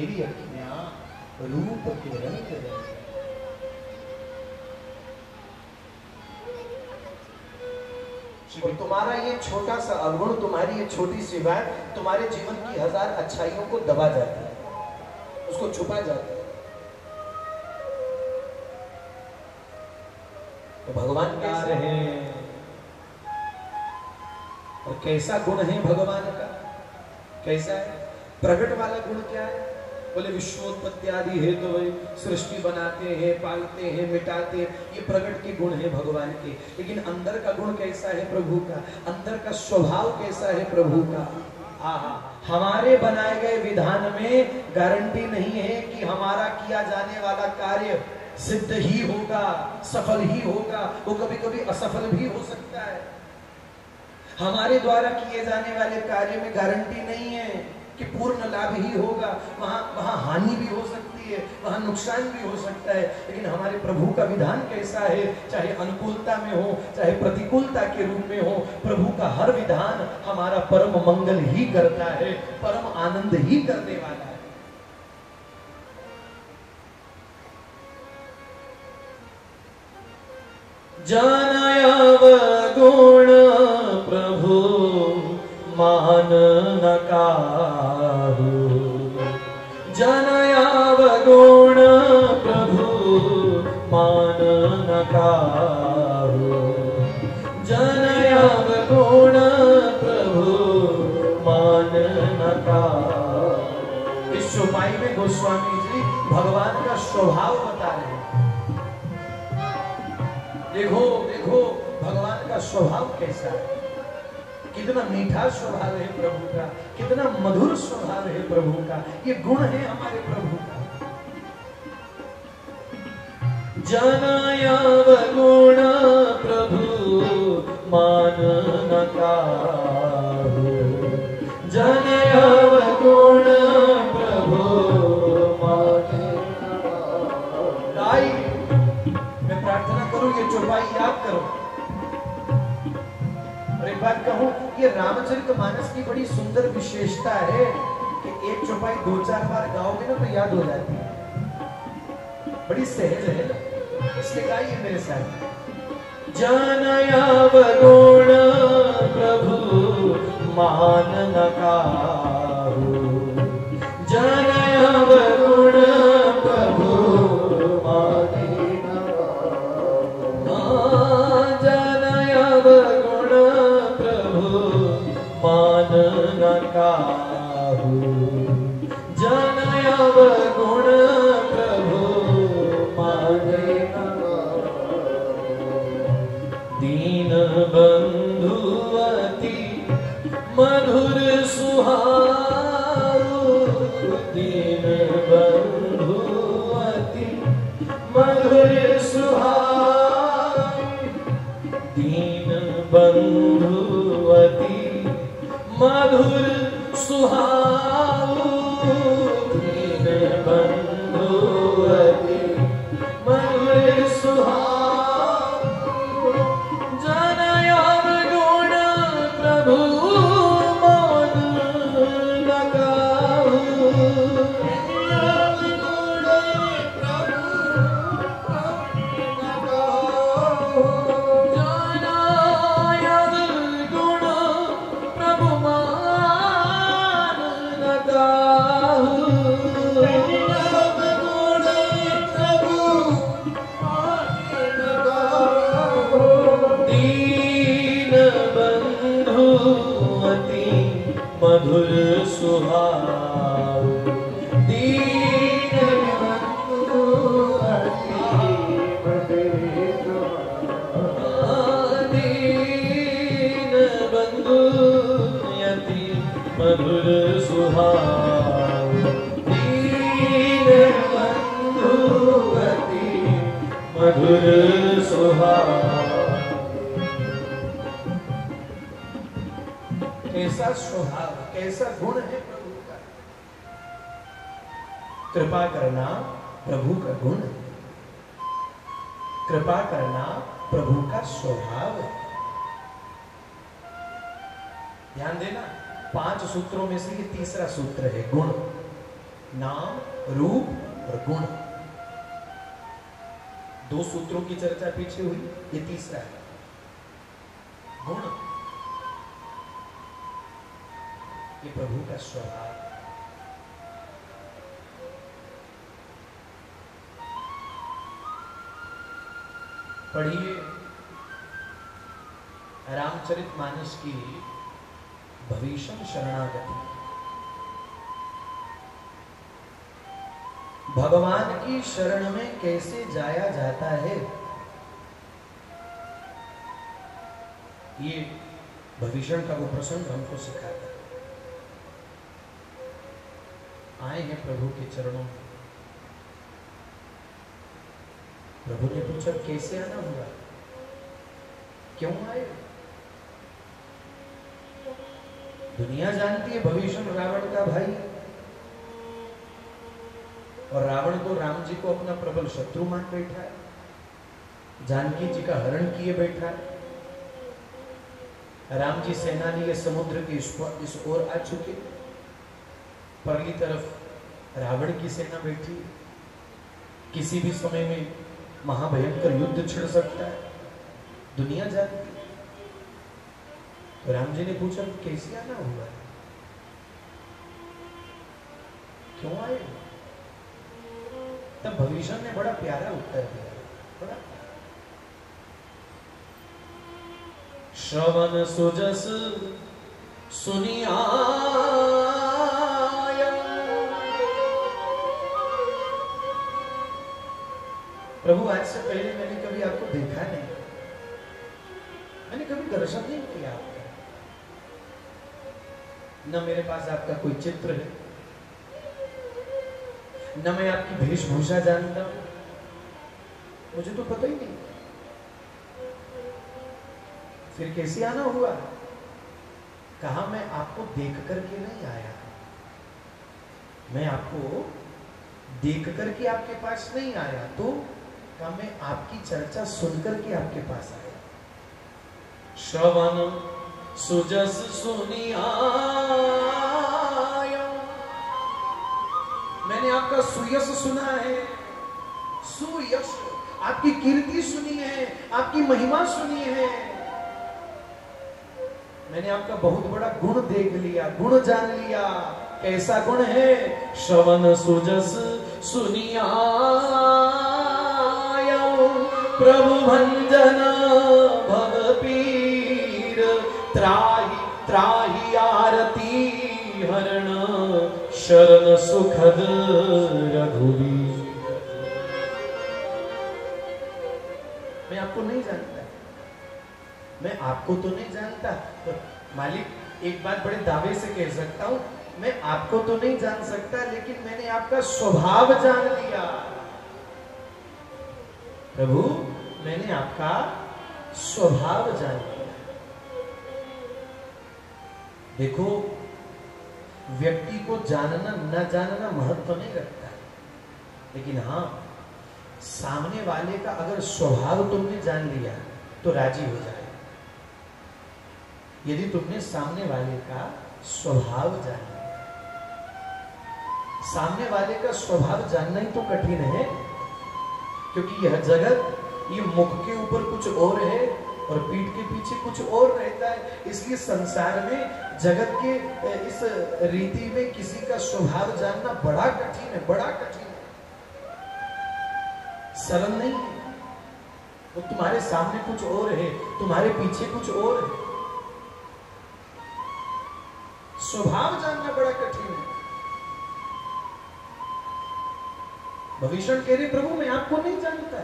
तेरी अखियां रूप के रंग रंग। और तुम्हारा ये छोटा सा अवगुण, तुम्हारी ये छोटी सी बात तुम्हारे जीवन की 1000 अच्छाइयों को दबा जाती है, उसको छुपा जाता है। तो भगवान कैसे हैं और कैसा गुण है भगवान का, कैसा है? प्रकट वाला गुण क्या है? बोले विश्वोत्पत्ति आदि है तो वही सृष्टि बनाते हैं, पालते हैं, मिटाते हैं, ये प्रकट के गुण है भगवान के। लेकिन अंदर का गुण कैसा है प्रभु का? अंदर का स्वभाव कैसा है प्रभु का? आहा, हमारे बनाए गए विधान में गारंटी नहीं है कि हमारा किया जाने वाला कार्य सिद्ध ही होगा, सफल ही होगा, वो कभी कभी असफल भी हो सकता है। हमारे द्वारा किए जाने वाले कार्य में गारंटी नहीं है कि पूर्ण लाभ ही होगा, वहां हानि भी हो सकती है, वहां नुकसान भी हो सकता है। लेकिन हमारे प्रभु का विधान कैसा है? चाहे अनुकूलता में हो, चाहे प्रतिकूलता के रूप में हो, प्रभु का हर विधान हमारा परम मंगल ही करता है, परम आनंद ही करने वाला है। जानयाव गुण प्रभु मान न काहू, जानयाव गुण प्रभु मान न काहू, जानयाव गुण प्रभु मान न काहू। इस चौपाई में गोस्वामी जी भगवान का स्वभाव बता रहे हैं। देखो देखो भगवान का स्वभाव कैसा है, कितना मीठा स्वभाव है प्रभु का, कितना मधुर स्वभाव है प्रभु का, ये गुण है हमारे प्रभु का। जानयाव गुण प्रभु मान न काहू, जानयाव गुण प्रभु मान न काहू। मैं प्रार्थना करूं ये चौपाई याद करो। और एक बात कहूं, ये रामचरितमानस की बड़ी सुंदर विशेषता है कि एक चौपाई 2-4 बार गाओगे ना तो याद हो जाती है, बड़ी सहज है ना। इसलिए गाइए मेरे साथ। जानयाव गुण प्रभु मान न काहू, जानयाव गुण प्रभु मान न काहू, जानयाव गुण प्रभु मान न काहू, जानयाव गुण प्रभु मान न काहू। दीन बंधु अति मधुर सुहाऊ, दीन बंधु अति मधुर सुहाऊ, दीन बंधु अति मधुर सुहाऊ, दीन बंधु अति मधुर सुहाऊ। जानयाव गुण प्रभु मान न काहू, जानयाव गुण प्रभु मान न काहू, जानयाव गुण प्रभु मान न काहू, जानयाव गुण प्रभु मान न काहू। दीन बंधु अति मधुर सुहाऊ, दीन बंधु अति मधुर सुहाऊ, दीन बंधु अति मधुर सुहाऊ, दीन बंधु अति मधुर सुहाऊ। कैसा स्वभाव, कैसा गुण है प्रभु का। कृपा करना प्रभु का गुण, कृपा करना प्रभु का स्वभाव है। ध्यान देना, 5 सूत्रों में से ये तीसरा सूत्र है गुण। नाम, रूप और गुण। दो सूत्रों की चर्चा पीछे हुई, ये तीसरा है गुण। ये प्रभु का स्वभाव। पढ़िए रामचरितमानस की भविष्य शरणागति। भगवान की शरण में कैसे जाया जाता है, ये भविष्य का वो प्रसंग हमको सिखाता है। आए हैं प्रभु के चरणों में। प्रभु ने पूछा कैसे आना हुआ, क्यों आए? दुनिया जानती है भविष्य रावण का भाई, और रावण तो राम जी को अपना प्रबल शत्रु मान बैठा है, जानकी जी का हरण किए बैठा है। राम जी सेना लिए समुद्र के इस ओर आ चुके, परली तरफ रावण की सेना बैठी। किसी भी समय में महाभयंकर युद्ध छिड़ सकता है, दुनिया जानती है। तो राम जी ने पूछा कैसे आना हुआ है, क्यों आए? तब भविष्य ने बड़ा प्यारा उत्तर दिया, बड़ा श्रवण सुजस सुनिया। प्रभु आज से पहले मैंने कभी आपको देखा नहीं, मैंने कभी दर्शन नहीं किया आपका, न मेरे पास आपका कोई चित्र है, न मैं आपकी वेशभूषा जानता हूं, मुझे तो पता ही नहीं। फिर कैसे आना हुआ? कहा मैं आपको देख करके नहीं आया, मैं आपको देख करके आपके पास नहीं आया, तो कहा मैं आपकी चर्चा सुनकर के आपके पास आया। श्रवण सुजस सुनिया, मैंने आपका सुयश सुना है, सुयश आपकी कीर्ति सुनी है, आपकी महिमा सुनी है। मैंने आपका बहुत बड़ा गुण देख लिया, गुण जान लिया। कैसा गुण है? श्रवण सुजस सुनिया प्रभु भंजन भव पीर, त्राहि त्राहि आरती हरण शरण सुखद रघुवीर। मैं आपको नहीं जानता, मैं आपको तो नहीं जानता, तो मालिक एक बात बड़े दावे से कह सकता हूं, मैं आपको तो नहीं जान सकता, लेकिन मैंने आपका स्वभाव जान लिया। प्रभु मैंने आपका स्वभाव जान लिया। देखो व्यक्ति को जानना न जानना महत्व नहीं रखता है, लेकिन हाँ सामने वाले का अगर स्वभाव तुमने जान लिया तो राजी हो जाए। यदि तुमने सामने वाले का स्वभाव जान लिया, सामने वाले का स्वभाव जानना ही तो कठिन है, क्योंकि यह जगत ये मुख के ऊपर कुछ और है और पीठ के पीछे कुछ और रहता है। इसलिए संसार में जगत के इस रीति में किसी का स्वभाव जानना बड़ा कठिन है, बड़ा कठिन है, सरल नहीं है। वो तुम्हारे सामने कुछ और है, तुम्हारे पीछे कुछ और है, स्वभाव जानना बड़ा कठिन है। भविष्य कह रहे प्रभु मैं आपको नहीं जानता,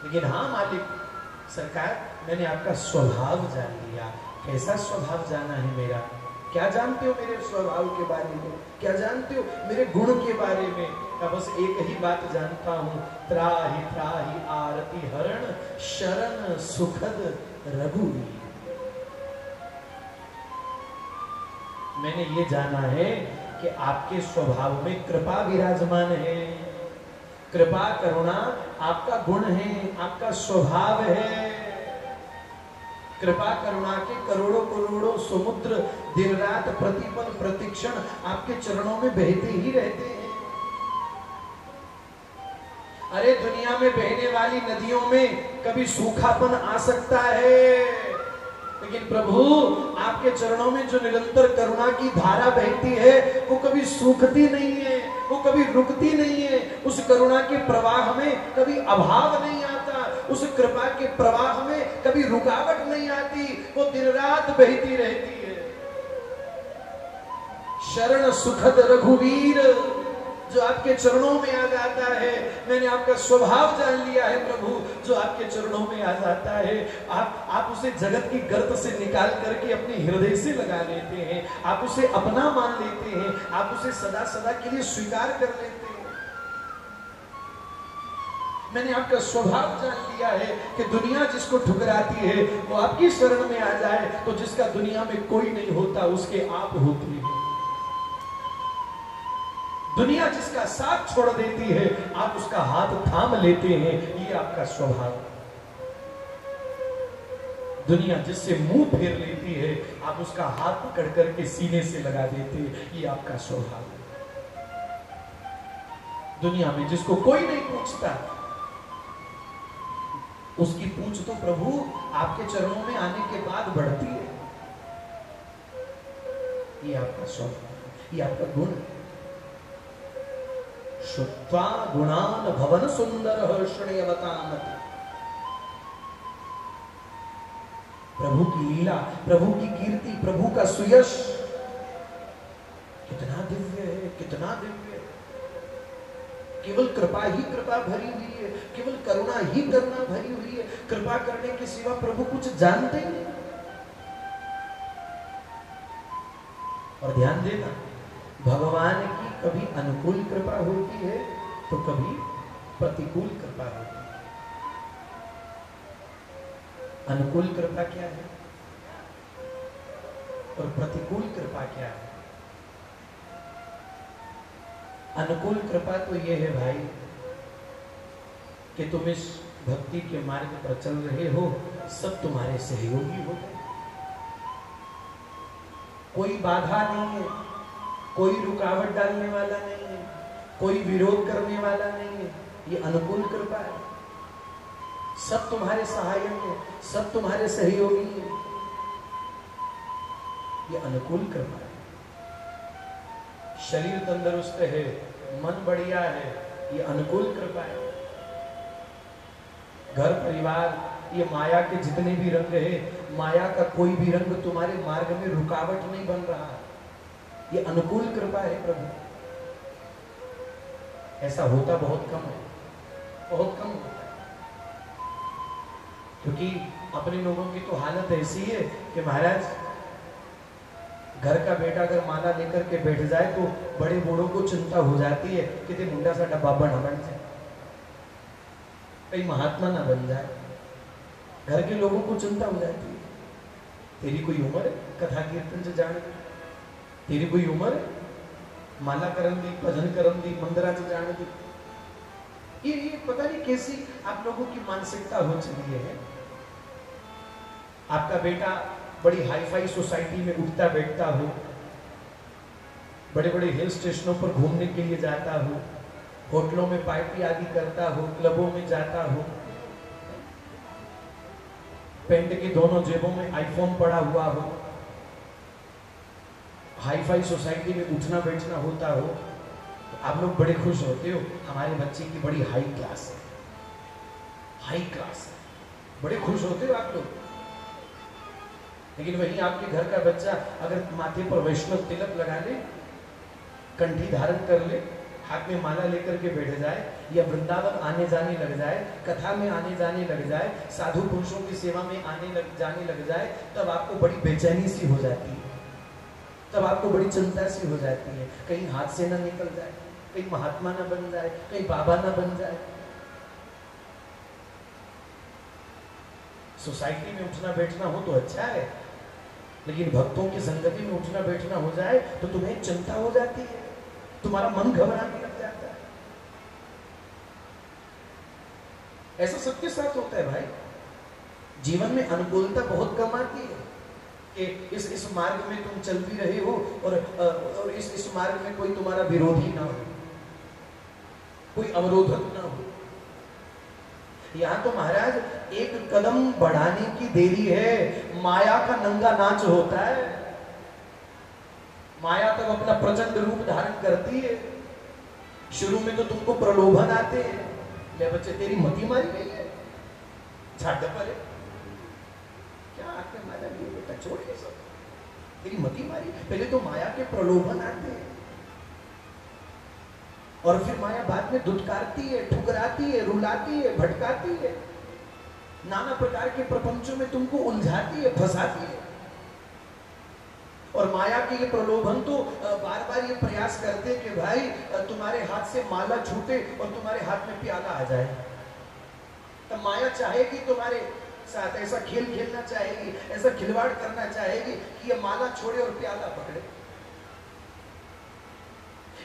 लेकिन हाँ मालिक सरकार मैंने आपका स्वभाव जान लिया। कैसा स्वभाव जाना है मेरा? क्या जानते हो मेरे स्वभाव के बारे में? क्या जानते हो मेरे गुण के बारे में? का बस एक ही बात जानता हूं, त्राहि त्राहि आरती हरण शरण सुखद रघुवीर। मैंने ये जाना है कि आपके स्वभाव में कृपा विराजमान है, कृपा करुणा आपका गुण है, आपका स्वभाव है। कृपा करुणा के करोड़ों करोड़ों समुद्र दिन रात प्रतिपल प्रतिक्षण आपके चरणों में बहते ही रहते हैं। अरे दुनिया में बहने वाली नदियों में कभी सूखापन आ सकता है, लेकिन प्रभु आपके चरणों में जो निरंतर करुणा की धारा बहती है वो कभी सूखती नहीं है, वो कभी रुकती नहीं है। उस करुणा के प्रवाह में कभी अभाव नहीं आता, उस कृपा के प्रवाह में कभी रुकावट नहीं आती, वो दिन रात बहती रहती है। शरण सुखद रघुवीर जो आपके चरणों में आ जाता है, मैंने आपका स्वभाव जान लिया है प्रभु, जो आपके चरणों में आ जाता है आप उसे जगत की गर्त से निकाल करके अपने हृदय से लगा लेते हैं, आप उसे अपना मान लेते हैं, आप उसे सदा सदा के लिए स्वीकार कर लेते हैं। मैंने आपका स्वभाव जान लिया है कि दुनिया जिसको ठुकराती है वो आपकी शरण में आ जाए तो जिसका दुनिया में कोई नहीं होता उसके आप होते हैं। दुनिया जिसका साथ छोड़ देती है आप उसका हाथ थाम लेते हैं, ये आपका स्वभाव। दुनिया जिससे मुंह फेर लेती है आप उसका हाथ पकड़ करके सीने से लगा देते हैं, ये आपका स्वभाव। दुनिया में जिसको कोई नहीं पूछता उसकी पूछ तो प्रभु आपके चरणों में आने के बाद बढ़ती है, ये आपका स्वभाव, ये आपका गुण। शुत्वा गुणान भवन सुंदर हर्षणीयवतामति। प्रभु की लीला, प्रभु की कीर्ति, प्रभु का सुयश कितना दिव्य है, कितना दिव्य है। केवल कृपा ही कृपा भरी हुई है, केवल करुणा ही करुणा भरी हुई है। कृपा करने के सिवा प्रभु कुछ जानते ही नहीं। और ध्यान देना, भगवान की कभी अनुकूल कृपा होती है तो कभी प्रतिकूल कृपा होती है। अनुकूल कृपा क्या है और प्रतिकूल कृपा क्या है? अनुकूल कृपा तो यह है भाई कि तुम इस भक्ति के मार्ग पर चल रहे हो, सब तुम्हारे सहयोगी हो गए, कोई बाधा नहीं है, कोई रुकावट डालने वाला नहीं है, कोई विरोध करने वाला नहीं है। ये अनुकूल कृपा है, सब तुम्हारे सहायक है, सब तुम्हारे सहयोगी है। ये अनुकूल कृपा है। शरीर तंदुरुस्त है, मन बढ़िया है, ये अनुकूल कृपा है। घर परिवार, ये माया के जितने भी रंग है, माया का कोई भी रंग तुम्हारे मार्ग में रुकावट नहीं बन रहा, ये अनुकूल कृपा है प्रभु। ऐसा होता बहुत कम है, बहुत कम होता है, क्योंकि अपने लोगों की तो हालत ऐसी है कि महाराज घर का बेटा अगर माला लेकर के बैठ जाए तो बड़े बूढ़ों को चिंता हो जाती है कि ते मुंडा सा डब्बा बना बन जाए, कहीं महात्मा ना बन जाए। घर के लोगों को चिंता हो जाती है, तेरी कोई उम्र है कथा कीर्तन से जाने की? तेरी कोई उम्र है माला करन दी, भजन करन दी, मंदिरा से जाने दी? ये पता नहीं कैसी आप लोगों की मानसिकता हो चुकी है। आपका बेटा बड़ी हाई फाई सोसाइटी में उठता बैठता हो, बड़े बड़े हिल स्टेशनों पर घूमने के लिए जाता हो, होटलों में पार्टी आदि करता हो, क्लबों में जाता हो, पैंट के दोनों जेबों में आईफोन पड़ा हुआ हो, हाई फाई सोसाइटी में उठना बैठना होता हो, तो आप लोग बड़े खुश होते हो, हमारे बच्चे की बड़ी हाई क्लास है, हाई क्लास है, बड़े खुश होते हो आप लोग। लेकिन वहीं आपके घर का बच्चा अगर माथे पर वैष्णव तिलक लगा ले, कंठी धारण कर ले, हाथ में माला लेकर के बैठ जाए, या वृंदावन आने जाने लग जाए, कथा में आने जाने लग जाए, साधु पुरुषों की सेवा में जाने लग जाए, तब आपको बड़ी बेचैनी सी हो जाती है, तब आपको बड़ी चिंता सी हो जाती है, कहीं हाथ से ना निकल जाए, कहीं महात्मा ना बन जाए, कहीं बाबा ना बन जाए। सोसाइटी में उठना बैठना हो तो अच्छा है, लेकिन भक्तों की संगति में उठना बैठना हो जाए तो तुम्हें चिंता हो जाती है, तुम्हारा मन घबराने लग जाता है। ऐसा सबके साथ होता है भाई। जीवन में अनुकूलता बहुत कम आती है कि इस मार्ग में तुम चल भी रहे हो और इस मार्ग में कोई तुम्हारा विरोधी ना हो, कोई अवरोधक ना हो। यहाँ तो महाराज एक कदम बढ़ाने की देरी है, माया का नंगा नाच होता है। माया तब अपना प्रचंड रूप धारण करती है। शुरू में तो तुमको प्रलोभन आते हैं, ले बच्चे तेरी मती मारी गई है, छाड़ पर क्या आके मारा गई बेटा, छोड़ ये सब, तेरी मती मारी। पहले तो माया के प्रलोभन आते हैं और फिर माया बाद में दुत्कारती है, ठुकराती है, रुलाती है, भटकाती है, नाना प्रकार के प्रपंचों में तुमको उलझाती है, फंसाती है। और माया के ये प्रलोभन तो बार बार ये प्रयास करते कि भाई तुम्हारे हाथ से माला छूटे और तुम्हारे हाथ में प्याला आ जाए। तब माया चाहेगी तुम्हारे साथ ऐसा खेल खेलना चाहेगी, ऐसा खिलवाड़ करना चाहेगी कि ये माला छोड़े और प्याला पकड़े।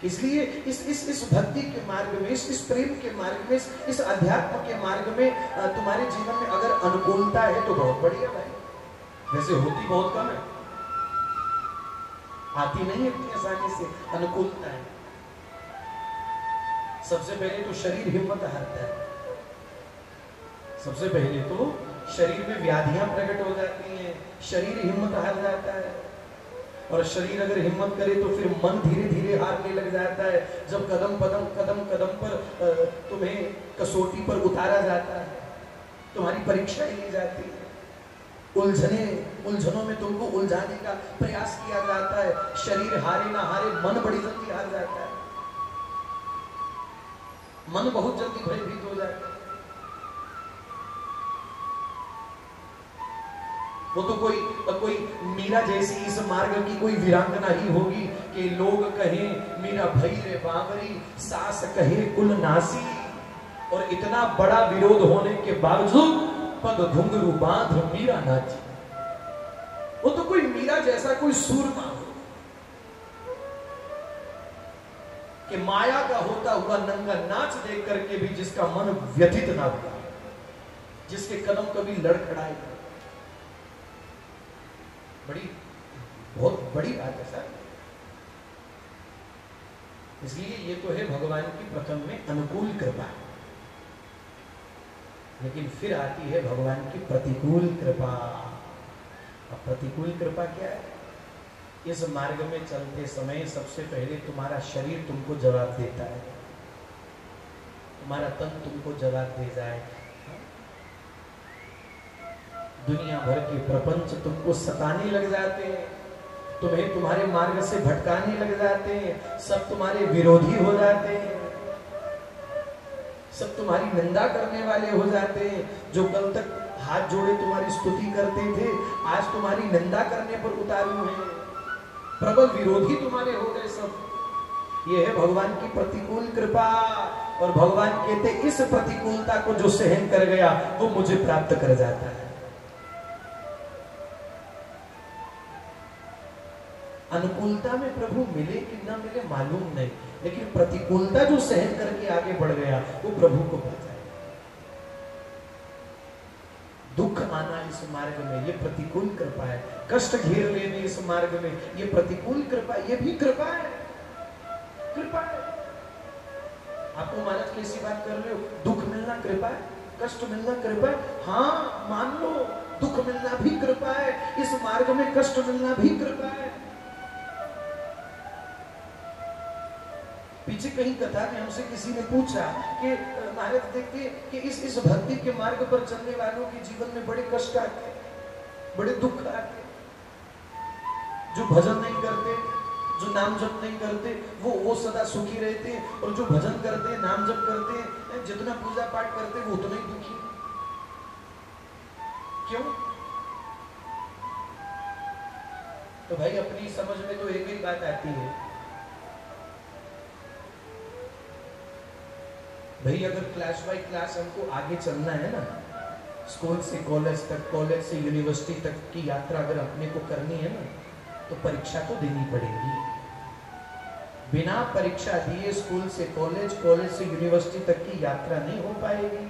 इसलिए इस भक्ति के मार्ग में, इस प्रेम के मार्ग में, इस अध्यात्म के मार्ग में तुम्हारे जीवन में अगर अनुकूलता है तो बहुत बढ़िया भाई। वैसे होती बहुत कम है, आती नहीं है इतनी आसानी से अनुकूलता है। सबसे पहले तो शरीर हिम्मत हारता है, सबसे पहले तो शरीर में व्याधियां प्रकट हो जाती हैं, शरीर हिम्मत हार जाता है। और शरीर अगर हिम्मत करे तो फिर मन धीरे धीरे हारने लग जाता है। जब कदम पर तुम्हें कसौटी पर उतारा जाता है, तुम्हारी परीक्षाएं ली जाती है, उलझनों में तुमको उलझाने का प्रयास किया जाता है, शरीर हारे ना हारे मन बड़ी जल्दी हार जाता है, मन बहुत जल्दी भयभीत हो जाता है। वो तो कोई मीरा जैसी इस मार्ग की कोई वीरांगना ही होगी कि लोग कहें मीरा भई रे बावरी, सास कहे कुल नासी। और इतना बड़ा विरोध होने के बावजूद पग घुंघरू बांध मीरा नाची। वो तो कोई मीरा जैसा कोई सूरमा हो कि माया का होता हुआ नंगा नाच देख करके भी जिसका मन व्यथित ना हुआ, जिसके कदम कभी लड़खड़ाए। बहुत बड़ी बात है सर। इसलिए ये तो है भगवान की प्रथम में अनुकूल कृपा, लेकिन फिर आती है भगवान की प्रतिकूल कृपा। अब प्रतिकूल कृपा क्या है? इस मार्ग में चलते समय सबसे पहले तुम्हारा शरीर तुमको जवाब देता है, तुम्हारा तन तुमको जवाब दे जाए। दुनिया भर के प्रपंच तुमको सताने लग जाते हैं, तुम्हें तुम्हारे मार्ग से भटकाने लग जाते हैं, सब तुम्हारे विरोधी हो जाते हैं, सब तुम्हारी निंदा करने वाले हो जाते हैं। जो कल तक हाथ जोड़े तुम्हारी स्तुति करते थे, आज तुम्हारी निंदा करने पर उतारू हैं, प्रबल विरोधी तुम्हारे हो गए सब। यह है भगवान की प्रतिकूल कृपा। और भगवान कहते इस प्रतिकूलता को जो सहन कर गया वो मुझे प्राप्त कर जाता है। अनुकूलता में प्रभु मिले कि न मिले मालूम नहीं, लेकिन प्रतिकूलता जो सहन करके आगे बढ़ गया वो प्रभु को पा जाए। दुख आना इस मार्ग में ये प्रतिकूल कृपा है, कष्ट घेर लेने इस मार्ग में ये प्रतिकूल कृपा, ये भी कृपा है, कृपा है। आपको महाराज कैसी बात कर रहे हो? दुख मिलना कृपा है, कष्ट मिलना कृपा है। हाँ मान लो, दुख मिलना भी कृपा है, इस मार्ग में कष्ट मिलना भी कृपा है। पीछे कहीं कथा में हमसे किसी ने पूछा कि महाराज देखते कि इस भक्ति के मार्ग पर चलने वालों के जीवन में बड़े कष्ट आते, बड़े दुख आते। जो भजन नहीं करते, जो नाम जप नहीं करते, वो सदा सुखी रहते, और जो भजन करते, नाम जप करते, जितना पूजा पाठ करते वो उतना ही दुखी। क्यों? तो भाई अपनी समझ में तो एक ही बात आती है, भाई अगर क्लास बाय क्लास हमको आगे चलना है ना, स्कूल से कॉलेज तक, कॉलेज से यूनिवर्सिटी तक की यात्रा अगर अपने को करनी है ना, तो परीक्षा तो देनी पड़ेगी। बिना परीक्षा दिए स्कूल से कॉलेज, कॉलेज से यूनिवर्सिटी तक की यात्रा नहीं हो पाएगी।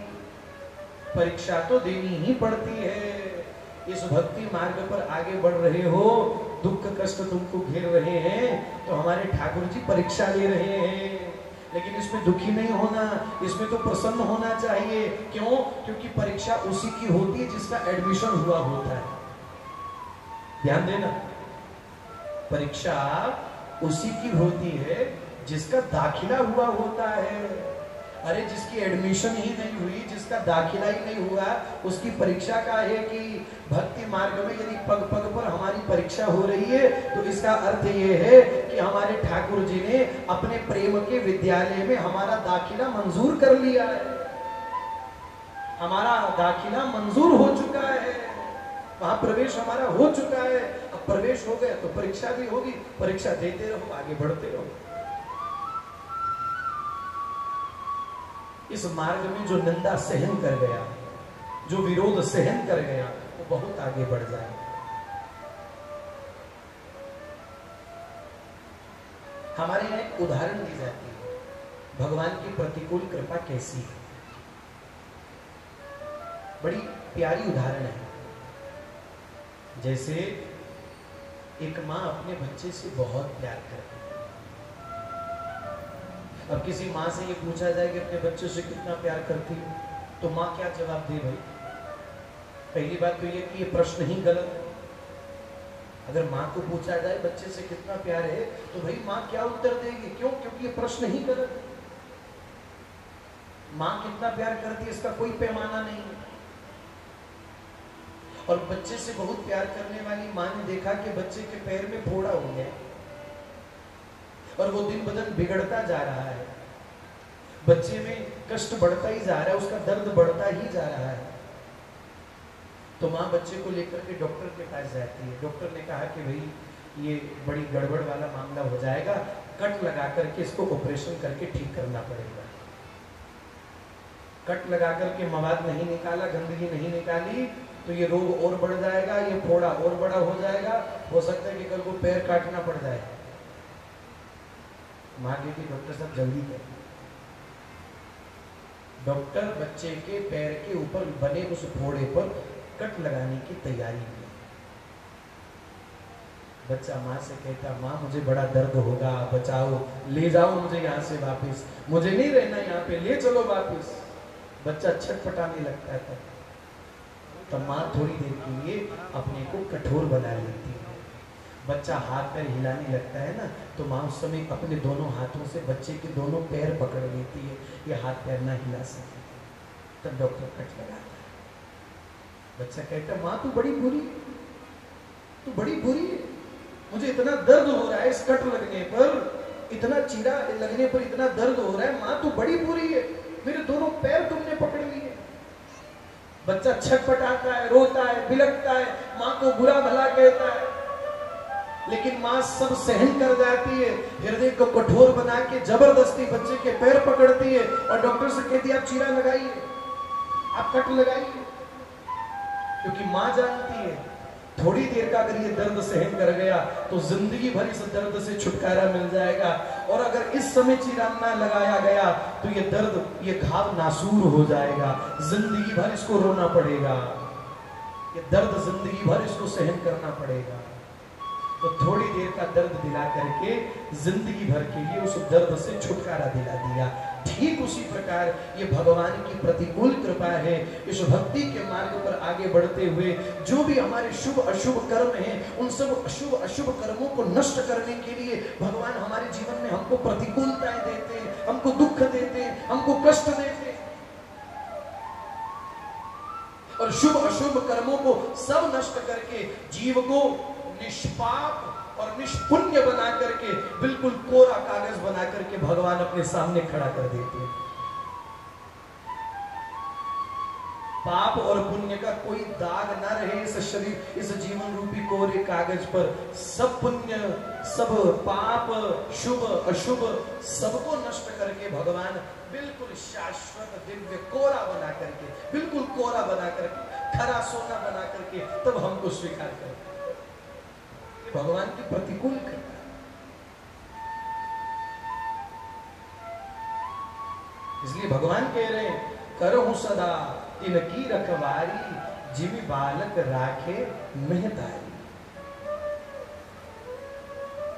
परीक्षा तो देनी ही पड़ती है। इस भक्ति मार्ग पर आगे बढ़ रहे हो, दुख कष्ट तुमको घेर रहे हैं, तो हमारे ठाकुर जी परीक्षा ले रहे हैं। लेकिन इसमें दुखी नहीं होना, इसमें तो प्रसन्न होना चाहिए। क्यों? क्योंकि परीक्षा उसी की होती है जिसका एडमिशन हुआ होता है। ध्यान देना, परीक्षा उसी की होती है जिसका दाखिला हुआ होता है। अरे जिसकी एडमिशन ही नहीं हुई, जिसका दाखिला ही नहीं हुआ, उसकी परीक्षा का है कि भक्ति मार्ग में यदि पग पग पर हमारी परीक्षा हो रही है, तो इसका अर्थ ये है कि हमारे ठाकुर जी ने अपने प्रेम के विद्यालय में हमारा दाखिला मंजूर कर लिया है। हमारा दाखिला मंजूर हो चुका है, वहां प्रवेश हमारा हो चुका है। अब प्रवेश हो गया तो परीक्षा भी होगी, परीक्षा देते रहो, आगे बढ़ते रहो। इस मार्ग में जो निंदा सहन कर गया, जो विरोध सहन कर गया, वो बहुत आगे बढ़ जाए। हमारे यहां एक उदाहरण दी जाती है, भगवान की प्रतिकूल कृपा कैसी है। बड़ी प्यारी उदाहरण है। जैसे एक माँ अपने बच्चे से बहुत प्यार करती है। अब किसी माँ से ये पूछा जाए कि अपने बच्चों से कितना प्यार करती है, तो माँ क्या जवाब दे भाई? पहली बात तो ये कि ये प्रश्न ही गलत है। अगर माँ को पूछा जाए बच्चे से कितना प्यार है, तो भाई माँ क्या उत्तर देगी? क्यों? क्योंकि ये प्रश्न ही गलत है। माँ कितना प्यार करती है इसका कोई पैमाना नहीं है। और बच्चे से बहुत प्यार करने वाली माँ ने देखा कि बच्चे के पैर में फोड़ा हो गया और वो दिन ब दिन बिगड़ता जा रहा है, बच्चे में कष्ट बढ़ता ही जा रहा है, उसका दर्द बढ़ता ही जा रहा है। तो माँ बच्चे को लेकर के डॉक्टर के पास जाती है। डॉक्टर ने कहा कि भाई ये बड़ी गड़बड़ वाला मामला हो जाएगा, कट लगा करके इसको ऑपरेशन करके ठीक करना पड़ेगा। कट लगा करके मवाद नहीं निकाला, गंदगी नहीं निकाली, तो ये रोग और बढ़ जाएगा, ये फोड़ा और बड़ा हो जाएगा, हो सकता है कि कल को पैर काटना पड़ जाए। माँ कहती डॉक्टर साहब जल्दी करें। डॉक्टर बच्चे के पैर के ऊपर बने उस फोड़े पर कट लगाने की तैयारी में। बच्चा माँ से कहता माँ मुझे बड़ा दर्द होगा, बचाओ, ले जाओ मुझे यहाँ से वापस, मुझे नहीं रहना यहाँ पे, ले चलो वापस। बच्चा छटपटाने लगता है। तो माँ थोड़ी देर के लिए अपने को कठोर बना लेती है। बच्चा हाथ पैर हिलाने लगता है ना, तो माँ उस समय अपने दोनों हाथों से बच्चे के दोनों पैर पकड़ लेती है, ये हाथ पैर ना हिला सके। तब डॉक्टर कट लगाता है। बच्चा कहता माँ तू बड़ी बुरी, तू बड़ी बुरी है, मुझे इतना दर्द हो रहा है इस कट लगने पर, इतना चीरा लगने पर इतना दर्द हो रहा है, माँ तू बड़ी बुरी है, मेरे दोनों पैर तुमने पकड़ लिए। बच्चा छटपटाता है, रोता है, बिलखता है, माँ को बुरा भला कहता है, लेकिन माँ सब सहन कर जाती है। हृदय को कठोर बना के जबरदस्ती बच्चे के पैर पकड़ती है और डॉक्टर से कहती है आप चीरा लगाइए, आप कट लगाइए, क्योंकि माँ जानती है थोड़ी देर का अगर ये दर्द सहन कर गया तो जिंदगी भर इस दर्द से छुटकारा मिल जाएगा, और अगर इस समय चीरा ना लगाया गया तो ये दर्द, ये घाव नासूर हो जाएगा, जिंदगी भर इसको रोना पड़ेगा, ये दर्द जिंदगी भर इसको सहन करना पड़ेगा। तो थोड़ी देर का दर्द दिला करके जिंदगी भर के लिए उस दर्द से छुटकारा दिला दिया। ठीक उसी प्रकार ये भगवान की प्रतिकूल कृपा है। इस भक्ति के मार्ग पर आगे बढ़ते हुए जो भी हमारे शुभ अशुभ कर्म हैं, उन सब अशुभ अशुभ कर्मों को नष्ट करने के लिए भगवान हमारे जीवन में हमको प्रतिकूलताएं देते हैं, हमको दुख देते हैं, हमको कष्ट देते हैं, और शुभ अशुभ कर्मों को सब नष्ट करके जीव को निष्पाप और निष्पुण्य बना करके, बिल्कुल कोरा कागज बना करके भगवान अपने सामने खड़ा कर देते हैं। पाप और पुण्य का कोई दाग ना रहे इस शरीर, इस जीवन रूपी कोरे कागज पर। सब पुण्य, सब पाप, शुभ अशुभ सबको नष्ट करके भगवान बिल्कुल शाश्वत दिव्य कोरा बना करके, बिल्कुल कोरा बना करके, खरा सोना बना करके तब हमको स्वीकार करते। भगवान की प्रतिकूल कृपा। इसलिए भगवान कह रहे हैं करहु सदा तिनकी रखवारी, जिमि बालक राखे महतारी।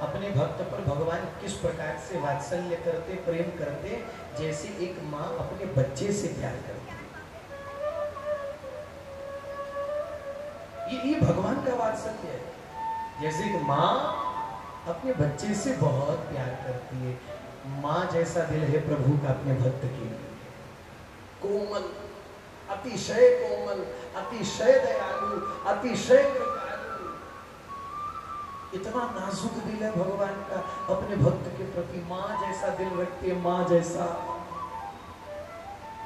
अपने भक्त पर भगवान किस प्रकार से वात्सल्य करते, प्रेम करते, जैसे एक माँ अपने बच्चे से प्यार करती है। ये भगवान का वात्सल्य है। जैसे एक माँ अपने बच्चे से बहुत प्यार करती है, माँ जैसा दिल है प्रभु का अपने भक्त के लिए। कोमल, अतिशय कोमल, अतिशय दयालु, अतिशय कृपालु, इतना नाजुक दिल है भगवान का अपने भक्त के प्रति। माँ जैसा दिल रखते, माँ जैसा,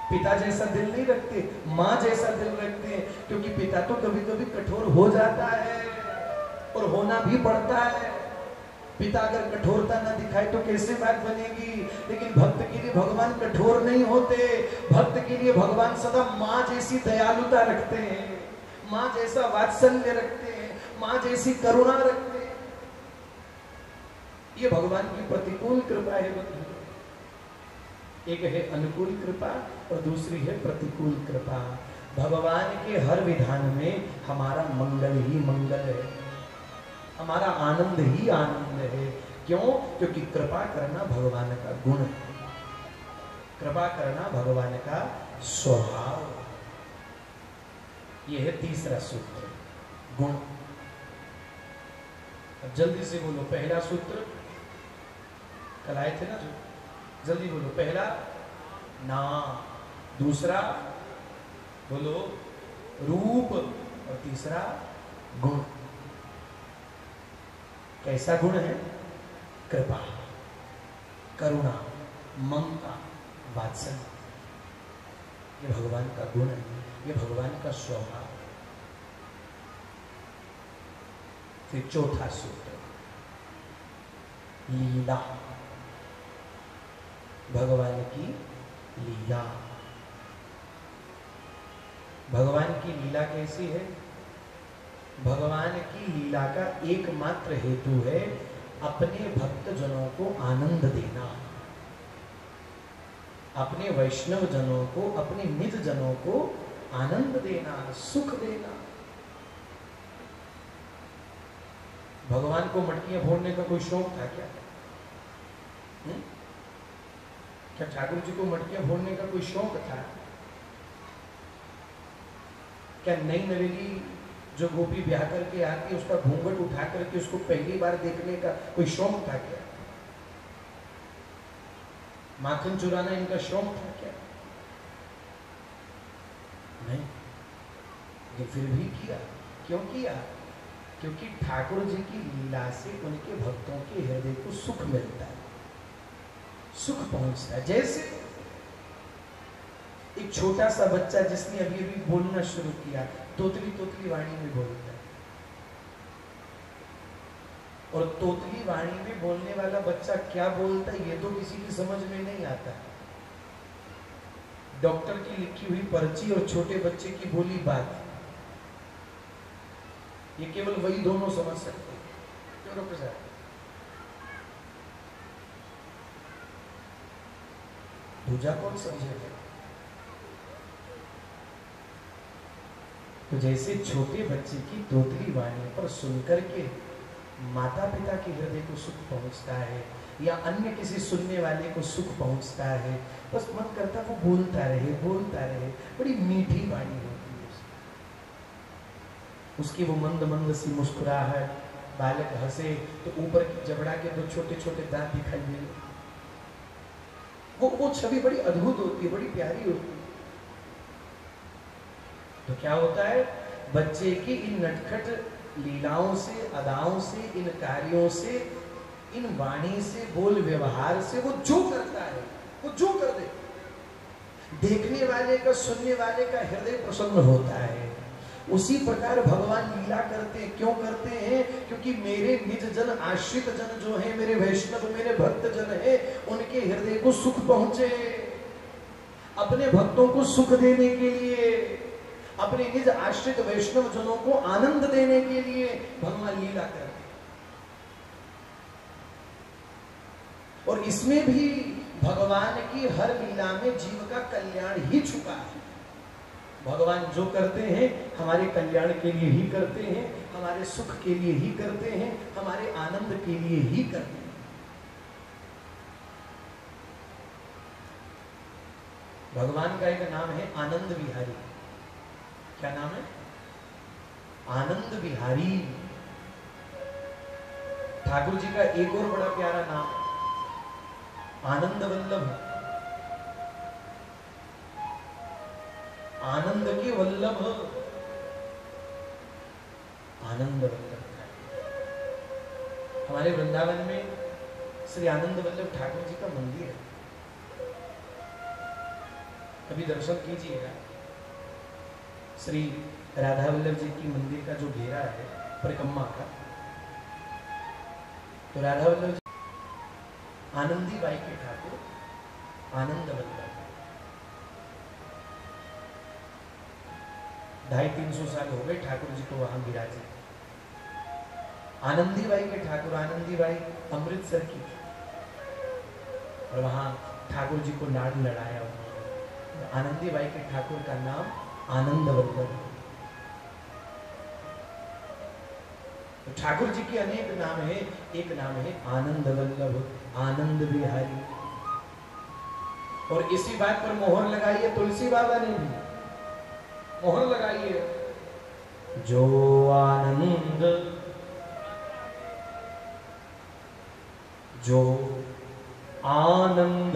पिता जैसा दिल नहीं रखते, माँ जैसा दिल रखते हैं। क्योंकि पिता तो कभी कभी कठोर हो जाता है और होना भी पड़ता है। पिता अगर कठोरता न दिखाए तो कैसे बात बनेगी। लेकिन भक्त के लिए भगवान कठोर नहीं होते, भक्त के लिए भगवान सदा माँ जैसी दयालुता रखते हैं, माँ जैसा वात्सल्य रखते हैं, माँ जैसी करुणा रखते हैं। ये भगवान की प्रतिकूल कृपा है बंधु। एक है अनुकूल कृपा और दूसरी है प्रतिकूल कृपा। भगवान के हर विधान में हमारा मंगल ही मंगल है, हमारा आनंद ही आनंद है। क्यों? क्योंकि कृपा करना भगवान का गुण है, कृपा करना भगवान का स्वभाव। यह है तीसरा सूत्र, गुण। अब जल्दी से बोलो, पहला सूत्र कल आए थे ना, जो जल्दी बोलो। पहला नाम, दूसरा बोलो रूप, और तीसरा गुण। कैसा गुण है? कृपा, करुणा, ममता, वात्सल्य। ये भगवान का गुण है, ये भगवान का स्वभाव। फिर चौथा सूत्र, लीला। भगवान की लीला। भगवान की लीला कैसी है? भगवान की लीला का एकमात्र हेतु है अपने भक्त जनों को आनंद देना, अपने वैष्णव जनों को, अपने निज जनों को आनंद देना, सुख देना। भगवान को मटकियां फोड़ने का कोई शौक था क्या? क्या ठाकुर जी को मटकियां फोड़ने का कोई शौक था? क्या नई नवेली जो गोपी ब्याह करके आती है उसका घूंघट उठा करके उसको पहली बार देखने का कोई शौक था क्या? माखन चुराना इनका शौक था क्या? नहीं, ये फिर भी किया। क्यों किया? क्योंकि ठाकुर जी की लीला से उनके भक्तों के हृदय को सुख मिलता है, सुख पहुंचता है। जैसे एक छोटा सा बच्चा जिसने अभी अभी बोलना शुरू किया, तोतली तोतली वाणी में बोलता है, और तोतली वाणी में बोलने वाला बच्चा क्या बोलता है ये तो किसी की समझ में नहीं आता। डॉक्टर की लिखी हुई पर्ची और छोटे बच्चे की बोली बात, ये केवल वही दोनों समझ सकते हैं। क्यों डॉक्टर साहब? दूजा कौन समझेगा? तो जैसे छोटे बच्चे की तोतली वाणी पर सुनकर के माता पिता के हृदय को सुख पहुंचता है, या अन्य किसी सुनने वाले को सुख पहुंचता है, बस मन करता वो बोलता रहे, बोलता रहे। बड़ी मीठी वाणी होती है उसकी, वो मंद मंद सी मुस्कुराहट, बालक हंसे तो ऊपर की जबड़ा के दो छोटे छोटे दांत दिखाई दे, वो छवि बड़ी अद्भुत होती है, बड़ी प्यारी होती है। तो क्या होता है? बच्चे की इन नटखट लीलाओं से, अदाओं से, इन कार्यों से, इन वाणी से, बोल व्यवहार से वो जो करता है, वो जो कर दे, देखने वाले का, सुनने वाले का हृदय प्रसन्न होता है। उसी प्रकार भगवान लीला करते हैं। क्यों करते हैं? क्योंकि मेरे निज जन, आश्रित जन जो है, मेरे वैष्णव, मेरे भक्त जन है, उनके हृदय को सुख पहुंचे। अपने भक्तों को सुख देने के लिए, अपने निज आश्रित वैष्णव जनों को आनंद देने के लिए भगवान लीला करते हैं। और इसमें भी भगवान की हर लीला में जीव का कल्याण ही छुपा है। भगवान जो करते हैं हमारे कल्याण के लिए ही करते हैं, हमारे सुख के लिए ही करते हैं, हमारे आनंद के लिए ही करते हैं। भगवान का एक नाम है आनंद विहारी। क्या नाम है? आनंद विहारी। ठाकुर जी का एक और बड़ा प्यारा नाम है आनंद वल्लभ। आनंद के वल्लभ, आनंद वल्लभ। हमारे वृंदावन में श्री आनंद वल्लभ ठाकुर जी का मंदिर है, कभी दर्शन कीजिएगा। श्री राधा वल्लभ जी की मंदिर का जो घेरा है परिक्रमा का, तो राधा वल्लभ जी आनंदी बाई के ठाकुर आनंद वल्लभ 250-300 साल हो गए ठाकुर जी को वहां विराजे। आनंदी बाई के ठाकुर, आनंदी बाई अमृतसर की थी और वहां ठाकुर जी को लाड लड़ाया उन्होंने। आनंदी बाई के ठाकुर का नाम आनंद वल्लभ। तो ठाकुर जी के अनेक नाम है, एक नाम है आनंद वल्लभ, आनंद विहारी। और इसी बात पर मोहर लगाई है तुलसी बाबा ने भी, मोहर लगाई है, जो आनंद, जो आनंद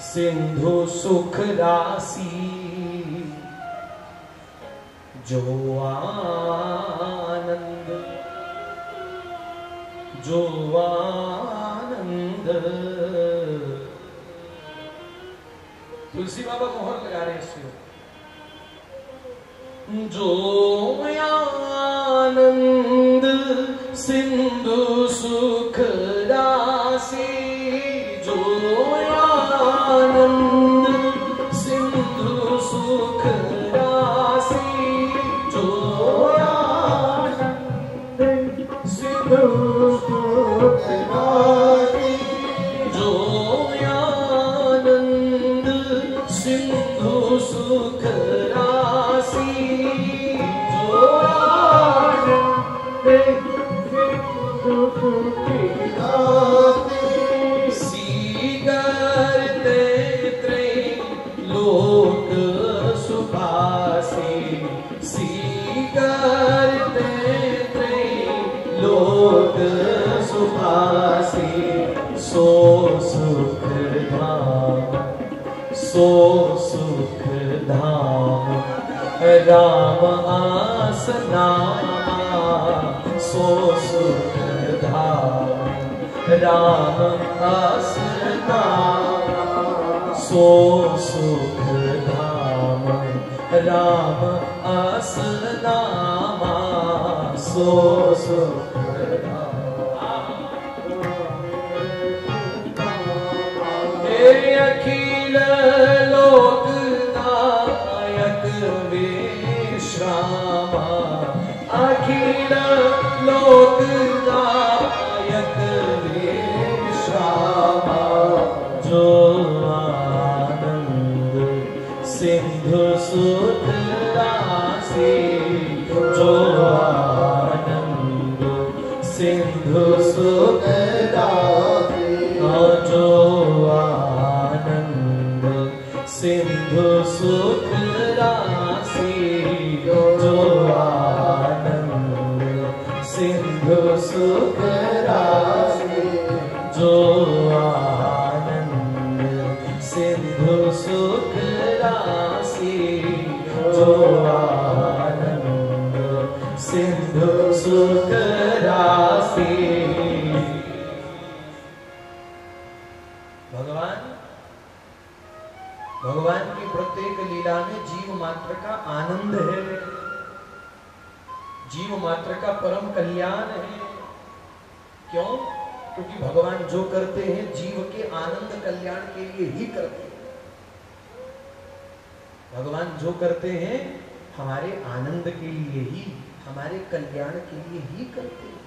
सिंधु सुख राशि, जो आनंद, जो आनंद। तुलसी बाबा मोहर लगा रहे हैं इससे, जो आनंद सिंधु सुख राशि, जो आनंद सिंधु सुख राशि, जो आनंद सिंधु सुख राशि, जो आनंद सिंधु सुख राशि, जो आनंद सिंधु सुख राशि। लोक सुभाषी, सीगरते लोक सुभाषी, सो सुख धाम, सो सुख धाम राम आसनामा, सो सुख धाम राम आसनामा, सो सुख धाम राम आसनामा, सो सुख धाम। हे अखिल लोक नायक विश्रामा, अखिल लोक नायक विश्रामा, जो सिंधु सुख राशि, जो आनंद सिंधु सुख राशि, जो आनंद सिंधु सुख राशि, जो आनंद सिंधु सुख राशि, जो आनंद सिंधु सुख राशि, जो आनंद सिंधु सुख राशि। भगवान की प्रत्येक लीला में जीव मात्र का आनंद है, जीव मात्र का परम कल्याण है। क्यों? क्योंकि भगवान जो करते हैं जीव के आनंद कल्याण के लिए ही करते हैं। भगवान जो करते हैं हमारे आनंद के लिए ही, हमारे कल्याण के लिए ही करते हैं।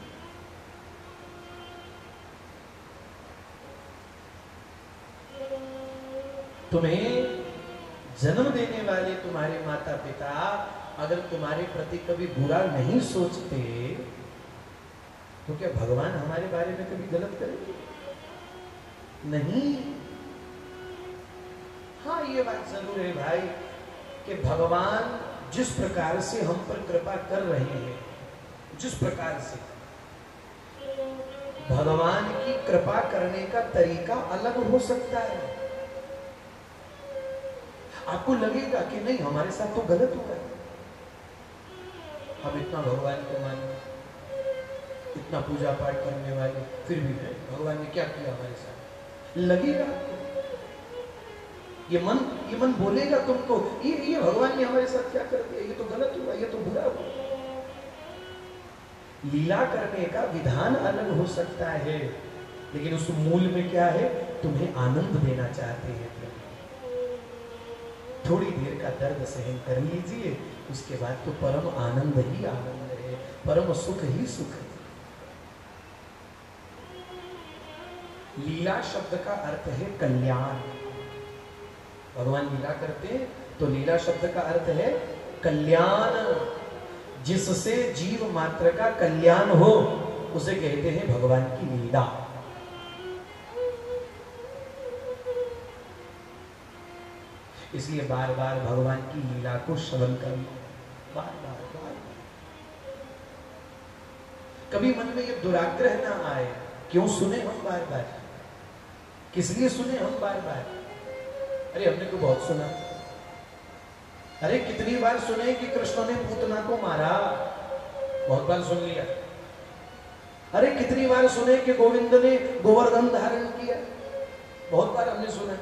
तुम्हें जन्म देने वाले तुम्हारे माता पिता अगर तुम्हारे प्रति कभी बुरा नहीं सोचते तो क्या भगवान हमारे बारे में कभी गलत करेंगे? नहीं। हाँ, ये बात जरूर है भाई कि भगवान जिस प्रकार से हम पर कृपा कर रहे हैं, जिस प्रकार से भगवान की कृपा करने का तरीका अलग हो सकता है। आपको लगेगा कि नहीं हमारे साथ तो गलत हुआ है, हम इतना भगवान को माने, इतना पूजा पाठ करने वाले, फिर भी है भगवान ने क्या किया हमारे साथ, लगेगा आपको। ये मन बोलेगा तुमको ये भगवान ने हमारे साथ क्या कर दिया, ये तो गलत हुआ, ये तो बुरा हुआ। लीला करने का विधान अलग हो सकता है, लेकिन उस मूल में क्या है, तुम्हें आनंद देना चाहते हैं। थोड़ी देर का दर्द सहन कर लीजिए, उसके बाद तो परम आनंद ही आनंद है, परम सुख ही सुख है। लीला शब्द का अर्थ है कल्याण। भगवान लीला करते हैं तो लीला शब्द का अर्थ है कल्याण। जिससे जीव मात्र का कल्याण हो उसे कहते हैं भगवान की लीला। इसलिए बार बार भगवान की लीला को श्रवण करें, बार बार बार बार। कभी मन में ये दुराग्रह ना आए, क्यों सुने हम बार बार, किस लिए सुने हम बार बार। अरे हमने तो बहुत सुना, अरे कितनी बार सुने कि कृष्ण ने पूतना को मारा, बहुत बार सुन लिया। अरे कितनी बार सुने कि गोविंद ने गोवर्धन धारण किया, बहुत बार हमने सुना।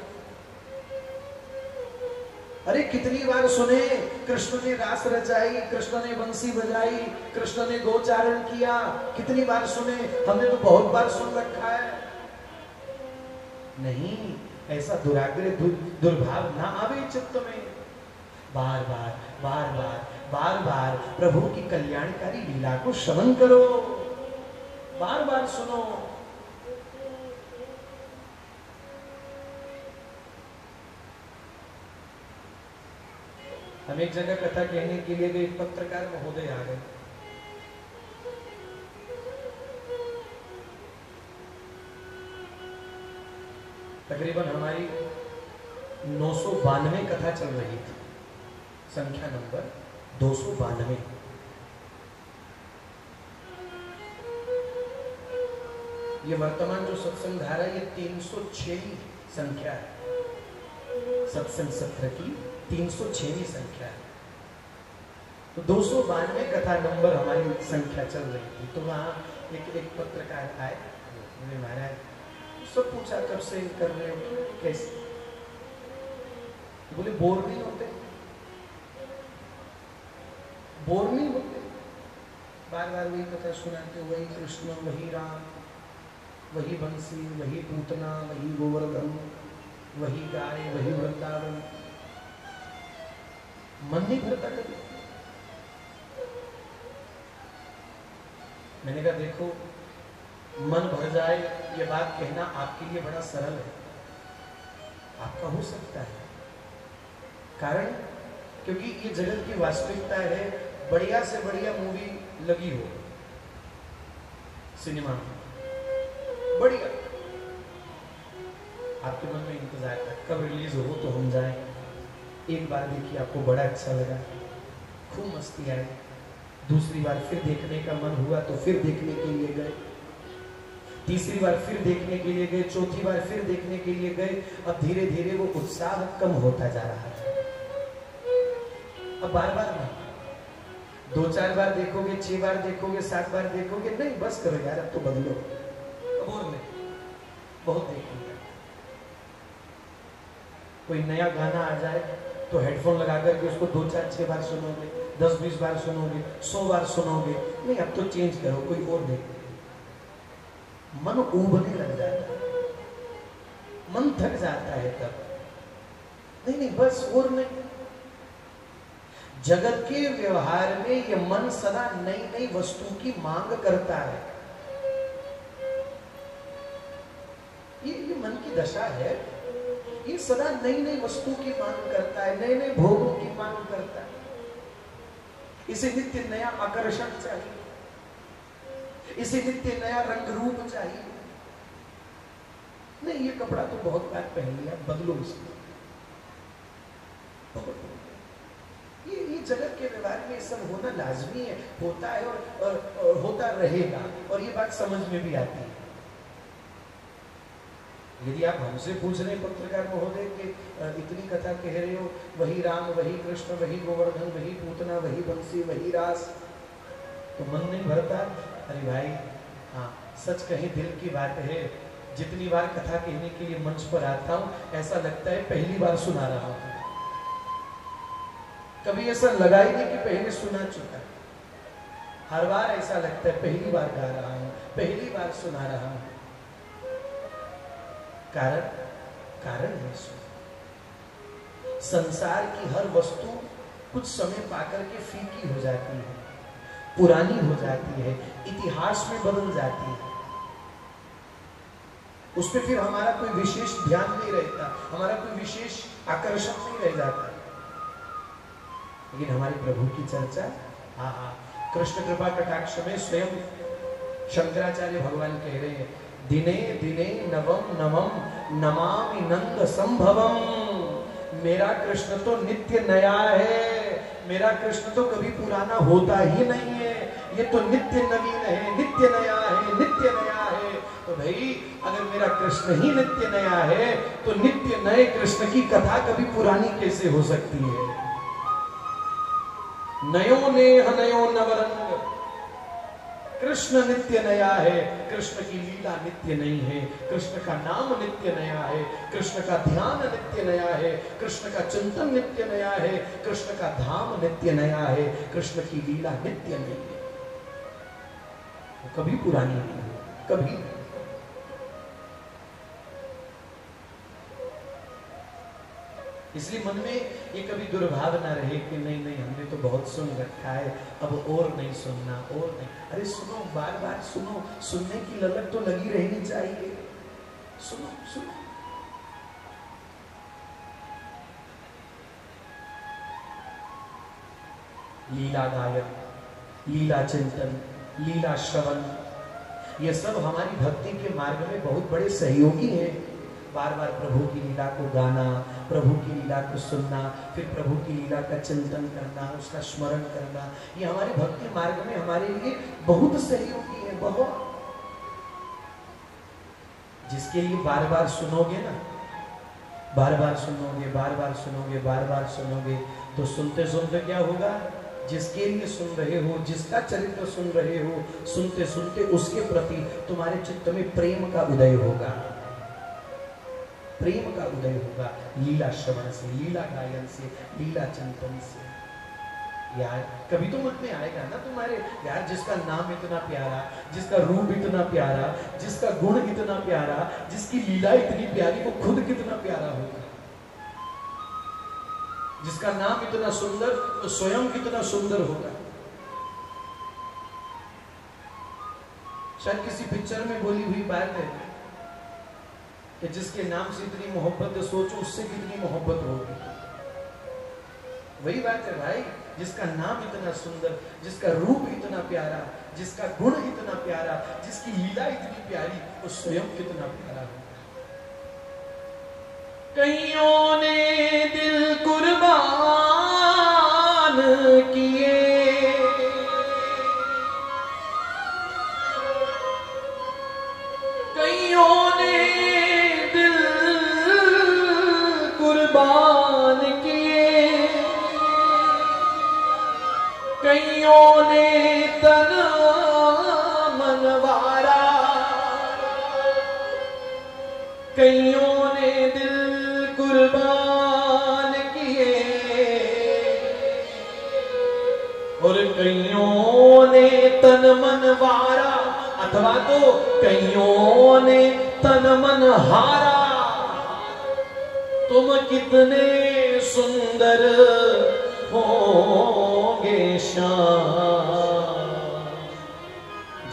अरे कितनी बार सुने कृष्ण ने रास रचाई, कृष्ण ने बंसी बजाई, कृष्ण ने गोचारण किया, कितनी बार सुने, हमने तो बहुत बार सुन रखा है। नहीं, ऐसा दुराग्रह दुर्भाव ना आवे चित्त में। बार बार बार बार बार बार प्रभु की कल्याणकारी लीला को श्रवण करो, बार बार सुनो। हम एक जगह कथा कहने के लिए एक पत्रकार महोदय आ गए। तकरीबन हमारी 992 कथा चल रही थी, संख्या नंबर 292। ये वर्तमान जो सत्संग धारा, ये 306वीं संख्या है, सत्संग सत्र की 306वीं संख्या है। तो 292 कथा नंबर हमारी संख्या चल रही थी। तो वहां एक पत्रकार आए, बोले महाराज सब पूछा कब से कर रहे हो, कैसे, बोले बोर नहीं होते, बोर नहीं होते, बार बार वही कथा सुनाते, वही कृष्ण, वही राम, वही बंसी, वही पूतना, वही गोवर्धन, वही गाय, वही वृंदावन, मन नहीं भरता कभी। मैंने कहा देखो, मन भर जाए ये बात कहना आपके लिए बड़ा सरल है, आपका हो सकता है, कारण क्योंकि ये जगत की वास्तविकता है। बढ़िया से बढ़िया मूवी लगी हो सिनेमा में, बढ़िया, आपके मन में इंतजार था कब रिलीज हो तो हम जाएं। एक बार देखिए, आपको बड़ा अच्छा लगा, खूब मस्ती आई, दूसरी बार फिर देखने का मन हुआ तो फिर देखने के लिए गए, तीसरी बार फिर देखने के लिए गए, चौथी बार फिर देखने के लिए गए। अब धीरे धीरे वो उत्साह कम होता जा रहा था। अब बार बार नहीं, 2-4 बार देखोगे, 6 बार देखोगे, 7 बार देखोगे, नहीं बस करो यार, अब तो बदलो, अब और नहीं, बहुत देख लिया। कोई नया गाना आ जाए तो हेडफोन लगा करके उसको 2-4-6 बार सुनोगे, 10-20 बार सुनोगे, 100 बार सुनोगे, नहीं अब तो चेंज करो, कोई और देख। मन ऊबने लग जाता है, मन थक जाता है तब, नहीं बस और नहीं। जगत के व्यवहार में ये मन सदा नई नई वस्तु की मांग करता है, ये मन की दशा है। ये सदा नई नई वस्तु की मांग करता है, नए नए भोगों की मांग करता है। इसे नित्य नया आकर्षण चाहिए, इसे नित्य नया रंग रूप चाहिए। नहीं, ये कपड़ा तो बहुत बार पहन लिया, बदलो इसको। ये जगत के व्यवहार में सब होना लाजमी है, होता है और होता रहेगा, और ये बात समझ में भी आती है। यदि आप हमसे पूछ रहे पत्रकार महोदय कि इतनी कथा कह रहे हो, वही राम, वही कृष्ण, वही गोवर्धन, वही पूतना, वही बंसी, वही रास, तो मन नहीं भरता? अरे भाई हाँ, सच कहीं दिल की बात है, जितनी बार कथा कहने के लिए मंच पर आता हूँ ऐसा लगता है पहली बार सुना रहा हूँ। कभी ऐसा लगा ही नहीं कि पहले सुना चुका है, हर बार ऐसा लगता है पहली बार गा रहा हूँ, पहली बार सुना रहा हूँ। कारण है संसार की हर वस्तु कुछ समय पाकर के फीकी हो जाती है, पुरानी हो जाती है, इतिहास में बदल जाती है। उस पर फिर हमारा कोई विशेष ध्यान नहीं रहता, हमारा कोई विशेष आकर्षण नहीं रह जाता। लेकिन हमारे प्रभु की चर्चा, हाँ, कृष्ण कृपा कटाक्ष में स्वयं शंकराचार्य भगवान कह रहे हैं, दिने दिने नवम नवम नमामि नंद संभवम। मेरा कृष्ण तो नित्य नया है, मेरा कृष्ण तो कभी पुराना होता ही नहीं है, ये तो नित्य नवीन है, नित्य नया है, नित्य नया है। तो भाई अगर मेरा कृष्ण ही नित्य नया है तो नित्य नए कृष्ण की कथा कभी पुरानी कैसे हो सकती है? नयो नेह नयो नवरंग, कृष्ण नित्य नया है, कृष्ण की लीला नित्य नहीं है, कृष्ण का नाम नित्य नया है, कृष्ण का ध्यान नित्य नया है, कृष्ण का चिंतन नित्य नया है, कृष्ण का धाम नित्य नया है, कृष्ण की लीला नित्य नहीं है, वो कभी पुरानी नहीं है, कभी नहीं। इसलिए मन में ये कभी दुर्भाव ना रहे कि नहीं नहीं हमने तो बहुत सुन रखा है, अब और नहीं सुनना, और नहीं। अरे सुनो, बार बार सुनो, सुनने की ललक तो लगी रहनी चाहिए, सुनो सुनो। लीला गायन, लीला चिंतन, लीला श्रवण, ये सब हमारी भक्ति के मार्ग में बहुत बड़े सहयोगी हैं। बार बार प्रभु की लीला को गाना, प्रभु की लीला को सुनना, फिर प्रभु की लीला का चिंतन करना, उसका स्मरण करना, ये हमारे भक्ति मार्ग में हमारे लिए बहुत सहयोगी है, बहुत। जिसके लिए बार बार सुनोगे ना, बार बार सुनोगे, बार बार सुनोगे, बार बार सुनोगे, तो सुनते सुनते क्या होगा? जिसके लिए सुन रहे हो, जिसका चरित्र सुन रहे हो, सुनते सुनते उसके प्रति तुम्हारे चित्त में प्रेम का उदय होगा, प्रेम का उदय होगा। लीला श्रवण से, लीला गायन से, लीला चिंतन से। यार कभी तो मन में आएगा ना तुम्हारे, यार जिसका नाम इतना प्यारा, जिसका रूप इतना प्यारा, जिसका गुण इतना प्यारा, जिसकी लीला इतनी प्यारी, वो खुद कितना प्यारा होगा। जिसका नाम इतना सुंदर, तो स्वयं कितना सुंदर होगा। शायद किसी पिक्चर में बोली हुई बात है कि जिसके नाम से इतनी मोहब्बत है, सोचो उससे कितनी मोहब्बत होगी। वही बात है भाई, जिसका नाम इतना सुंदर, जिसका रूप इतना प्यारा, जिसका गुण इतना प्यारा, जिसकी लीला इतनी प्यारी, वो स्वयं कितना प्यारा होगा। कईयों ने दिल कुर्बान किए, कईयों ने दिल कुर्बान किए, कईयों ने तन मनवारा, कईयों ने दिल कुर्बान किए, और कईयों ने तन मनवारा, अथवा तो कईयों ने तन मन हारा। तुम कितने सुंदर होंगे श्याम,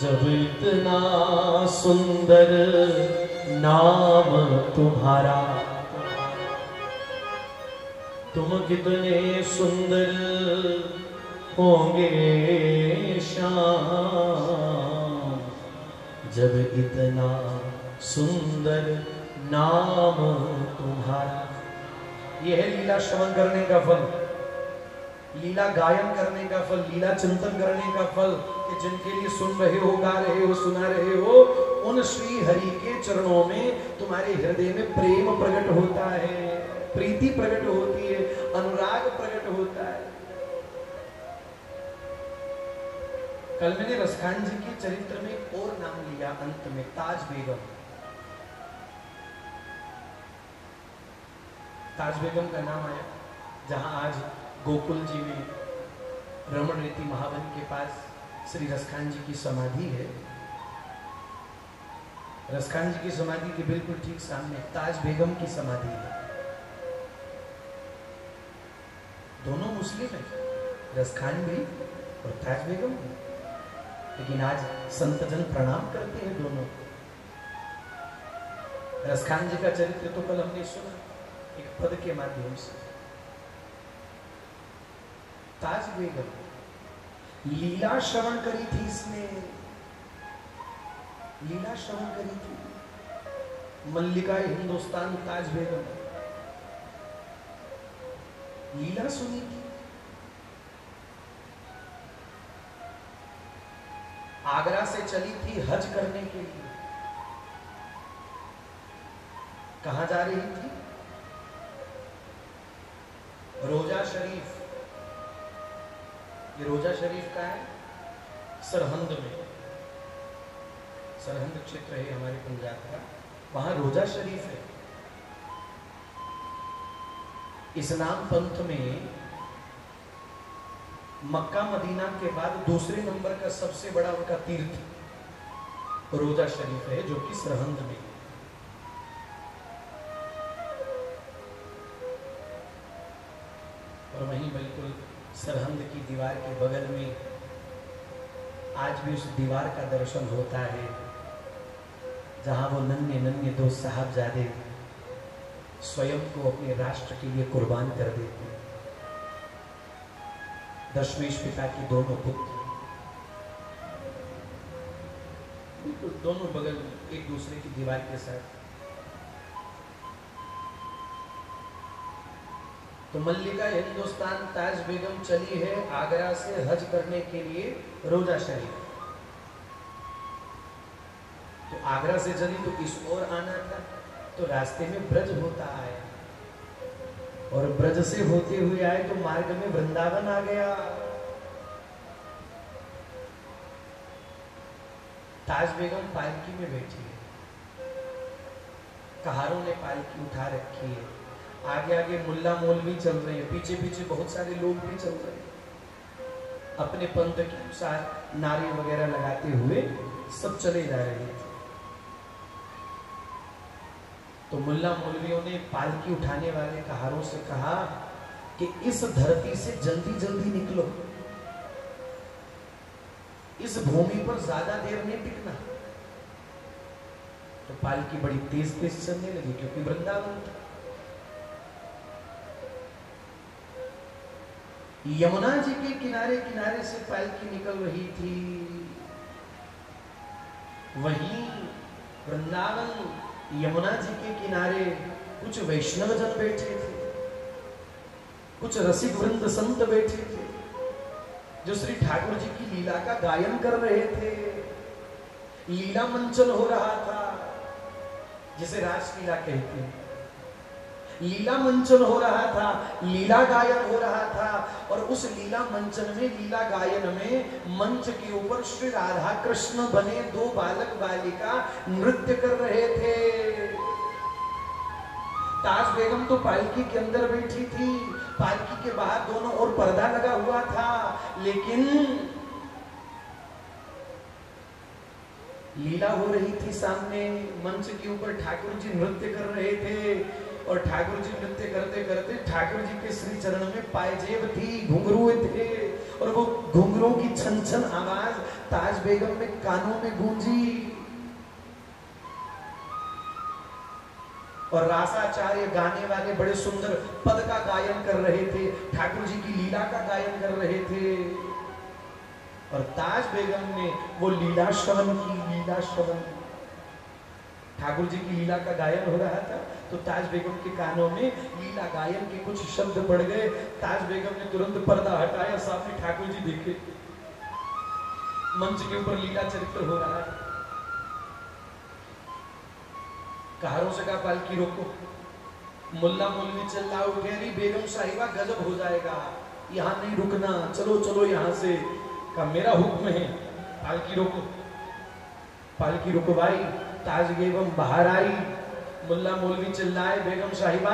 जब इतना सुंदर नाम तुम्हारा। तुम कितने सुंदर होंगे श्याम, जब इतना सुंदर नाम तुम्हारा। यह है लीला श्रवण करने का फल, लीला गायन करने का फल, लीला चिंतन करने का फल, कि जिनके लिए सुन रहे हो, गा रहे हो, सुना रहे हो, उन श्री हरि के चरणों में तुम्हारे हृदय में प्रेम प्रकट होता है, प्रीति प्रकट होती है, अनुराग प्रकट होता है। कल मैंने रसखान जी के चरित्र में और नाम लिया अंत में, ताज बेगम। ताज बेगम का नाम आया जहां आज गोकुल जी में रमण रीति महावन के पास श्री रसखान जी की समाधि है। रसखान जी की समाधि के बिल्कुल ठीक सामने ताज बेगम की समाधि है। दोनों मुस्लिम है, रसखान भी और ताज बेगम भी, लेकिन आज संतजन प्रणाम करते हैं दोनों। रसखान जी का चरित्र तो कल हमने सुना एक पद के माध्यम से। ताज बेगम लीला श्रवण करी थी, इसने लीला श्रवण करी थी। मल्लिका हिंदुस्तान ताज बेगम लीला सुनी थी। आगरा से चली थी हज करने के लिए। कहां जा रही थी? रोजा शरीफ। ये रोजा शरीफ का है सरहंद में, सरहंद क्षेत्र है हमारे पंजाब का, वहां रोजा शरीफ है। इस्लाम पंथ में मक्का मदीना के बाद दूसरे नंबर का सबसे बड़ा उनका तीर्थ रोजा शरीफ है, जो कि सरहंद में। और वहीं बिल्कुल सरहंद की दीवार के बगल में आज भी उस दीवार का दर्शन होता है जहां वो नन्हे नन्हे दो साहबजादे स्वयं को अपने राष्ट्र के लिए कुर्बान कर देते हैं। दशमेश पिता की दोनों पुत्र दोनों बगल में एक दूसरे की दीवार के साथ। तो मल्लिका हिंदुस्तान ताज बेगम चली है आगरा से हज करने के लिए रोजा शरीफ। तो आगरा से चली तो इस ओर आना था, तो रास्ते में ब्रज होता आया, और ब्रज से होते हुए आए तो मार्ग में वृंदावन आ गया। ताज बेगम पालकी में बैठी है, कहारों ने पालकी उठा रखी है, आगे आगे मुल्ला मौलवी चल रहे हैं, पीछे पीछे बहुत सारे लोग भी चल रहे हैं, अपने पंथ के अनुसार नारे वगैरह लगाते हुए सब चले जा रहे थे। तो मुल्ला मौलवियों ने पालकी उठाने वाले कहारों से कहा कि इस धरती से जल्दी जल्दी निकलो, इस भूमि पर ज्यादा देर नहीं टिकना। तो पालकी बड़ी तेज तेज चलने लगी, क्योंकि वृंदावन था। यमुना जी के किनारे किनारे से पालकी निकल रही थी। वहीं वृंदावन यमुना जी के किनारे कुछ वैष्णव जन बैठे थे, कुछ रसिक वृंद संत बैठे थे, जो श्री ठाकुर जी की लीला का गायन कर रहे थे। लीला मंचन हो रहा था, जिसे रासलीला कहते हैं। लीला मंचन हो रहा था, लीला गायन हो रहा था, और उस लीला मंचन में, लीला गायन में मंच के ऊपर श्री राधा कृष्ण बने दो बालक बालिका नृत्य कर रहे थे। ताज बेगम तो पालकी के अंदर बैठी थी, पालकी के बाहर दोनों ओर पर्दा लगा हुआ था, लेकिन लीला हो रही थी सामने। मंच के ऊपर ठाकुर जी नृत्य कर रहे थे, और ठाकुर जी नृत्य करते करते ठाकुर जी के श्री चरण में पायजेब थी, घुंघरू थे, और वो घुंघरों की छन छन आवाज ताज बेगम में कानों में गूंजी। और रासाचार्य गाने वाले बड़े सुंदर पद का गायन कर रहे थे, ठाकुर जी की लीला का गायन कर रहे थे। और ताज बेगम ने वो लीला श्रवण की। ठाकुर जी की लीला का गायन हो रहा था, तो ताज बेगम के कानों में लीला गायन के कुछ शब्द पड़ गए। ताज बेगम ने तुरंत पर्दा हटाया, सामने ठाकुर जी देखे, मंच के ऊपर लीला चरित्र हो रहा है। कहारों से कहा पालकी रोको। मुल्ला मौलवी चिल्ला उठे, अरे बेगम साहिबा गजब हो जाएगा, यहाँ नहीं रुकना, चलो चलो यहाँ से। कहा मेरा हुक्म है, पालकी रोको। पालकी रुको भाई। ताज बेगम बाहर आई, मुल्ला मौलवी चिल्लाए, बेगम साहिबा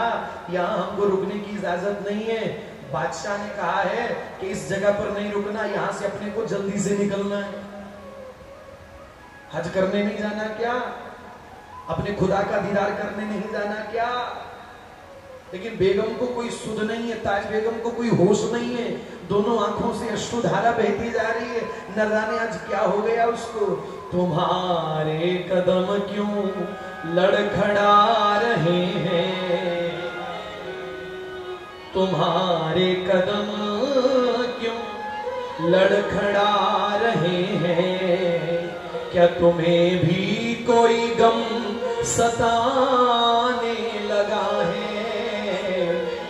यहाँ हमको रुकने की इजाजत नहीं है, बादशाह ने कहा है कि इस जगह पर नहीं रुकना, यहाँ से अपने को जल्दी से निकलना है। हज करने नहीं जाना क्या? अपने खुदा का दीदार करने नहीं जाना क्या? लेकिन बेगम को कोई सुध नहीं है, ताज बेगम को कोई होश नहीं है, दोनों आंखों से अश्रुधारा बहती जा रही है। न जाने आज क्या हो गया उसको। तुम्हारे कदम क्यों लड़खड़ा रहे हैं, तुम्हारे कदम क्यों लड़खड़ा रहे हैं, क्या तुम्हें भी कोई गम सताने लगा है,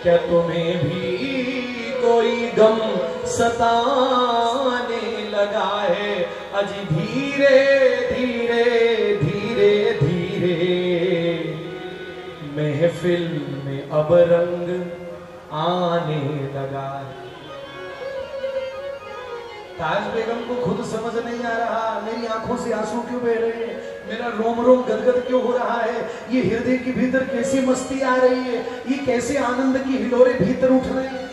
क्या तुम्हें भी कोई गम सताने लगा है। अज धीरे धीरे धीरे धीरे महफिल में अब रंग आने लगा है। ताज बेगम को खुद समझ नहीं आ रहा, मेरी आंखों से आंसू क्यों बह रहे हैं, मेरा रोम रोम गदगद क्यों हो रहा है, ये हृदय के भीतर कैसी मस्ती आ रही है, ये कैसे आनंद की हिलोरे भीतर उठ रहे हैं।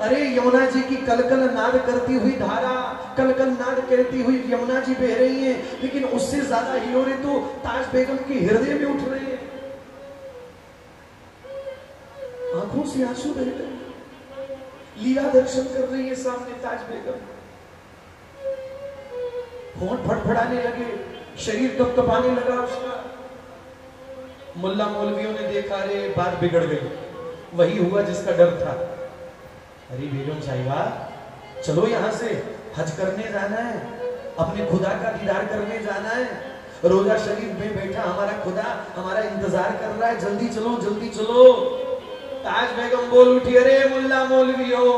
अरे यमुना जी की कलकल नाद करती हुई धारा, कलकल नाद करती हुई यमुना जी बह रही है, लेकिन उससे ज्यादा हिलोरे तो ताज बेगम के हृदय में उठ रहे हैं। आंखों से आंसू बह रहे हैं, लीला दर्शन कर रही है सामने ताज बेगम। होंठ फड़फड़ाने लगे, शरीर कपकपाने लगा उसका। मुल्ला मौलवियों ने देखा, रे बात बिगड़ गई, वही हुआ जिसका डर था। अरे बेगम साहिबा चलो यहाँ से, हज करने जाना है, अपने खुदा का दीदार करने जाना है, रोजा शरीफ में बैठा हमारा खुदा हमारा इंतजार कर रहा है, जल्दी चलो जल्दी चलो। ताज बेगम बोल उठी, अरे मुल्ला मौलवियों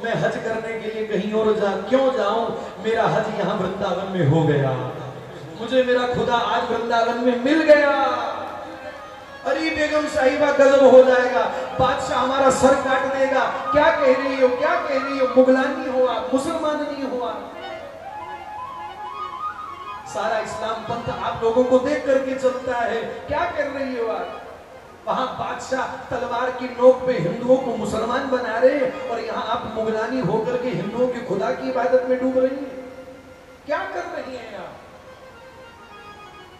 मैं हज करने के लिए कहीं और क्यों जाऊं, मेरा हज यहाँ वृंदावन में हो गया, मुझे मेरा खुदा आज वृंदावन में मिल गया। अरे बेगम साहिबा गजब हो जाएगा, बादशाह हमारा सर काट देगा, क्या कह रही हो, क्या कह रही हो, मुगलानी हो आप, मुसलमान नहीं हो आप, सारा इस्लाम पंथ आप लोगों को देख करके चलता है, क्या कर रही हो आप। वहां बादशाह तलवार की नोक पे हिंदुओं को मुसलमान बना रहे हैं और यहाँ आप मुगलानी होकर के हिंदुओं की खुदा की इबादत में डूब रही हैं, क्या कर रही हैं आप।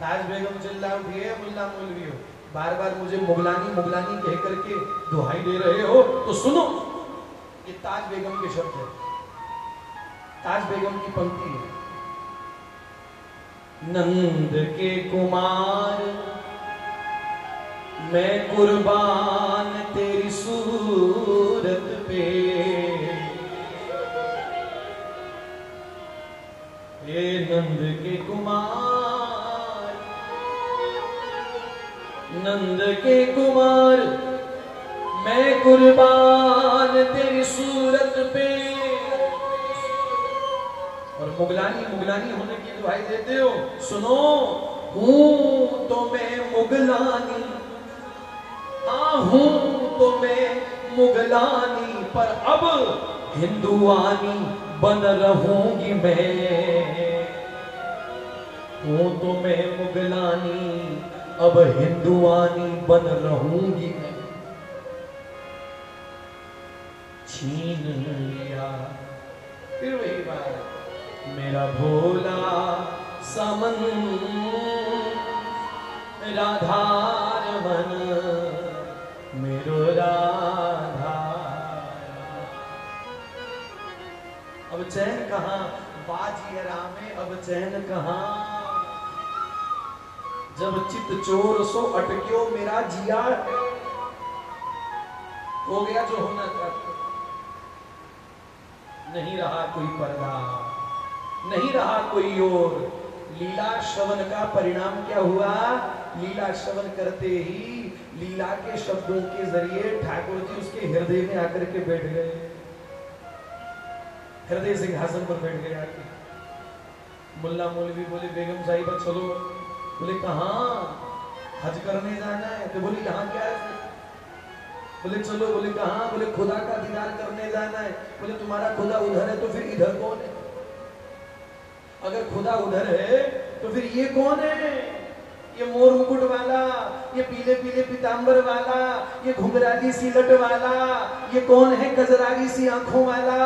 ताज बेगम चिल्ला उठी, है मुल्ला मौलवियों बार बार मुझे मुगलानी मुगलानी कह करके दुहाई दे रहे हो तो सुनो, ये ताज बेगम के शब्द है, ताज बेगम की पंक्ति है। नंद के कुमार मैं कुर्बान तेरी सूरत पे, हे नंद के कुमार, नंद के कुमार मैं कुर्बान तेरी सूरत पे। और मुगलानी मुगलानी होने की दुहाई देते हो, सुनो, हूं तो मैं मुगलानी, हाँ हूं तो मैं मुगलानी, पर अब हिंदुआनी बन रहूंगी मैं, हूं तो मैं मुगलानी अब हिंदुआनी बन रहूंगी मैं। छीन लिया फिर वही बात, मेरा भोला समन राधा रमन मेरो राधा। अब चैन कहाँ बाजिए रामे, अब चैन कहाँ, जब चित चोर सो अटक्यो मेरा जिया, हो गया जो होना था, नहीं रहा कोई पर्दा, नहीं रहा कोई और। लीला श्रवण का परिणाम क्या हुआ? लीला श्रवण करते ही लीला के शब्दों के जरिए ठाकुर जी उसके हृदय में आकर के बैठ गए, हृदय सिंहासन पर बैठ गए आके। मुल्ला मौलवी बोले बेगम साहिबा चलो, बोले कहाँ? हज करने जाना है। तो बोले यहाँ क्या है? बोले चलो। बोले कहाँ? बोले खुदा का दीदार करने जाना है। बोले तुम्हारा खुदा उधर है तो फिर इधर कौन है? अगर खुदा उधर है तो फिर ये कौन है? ये मोर मुकुट वाला, ये पीले पीले पीतांबर वाला, ये घुंघराली सी लट वाला, ये कौन है? कजरारी सी आंखों वाला,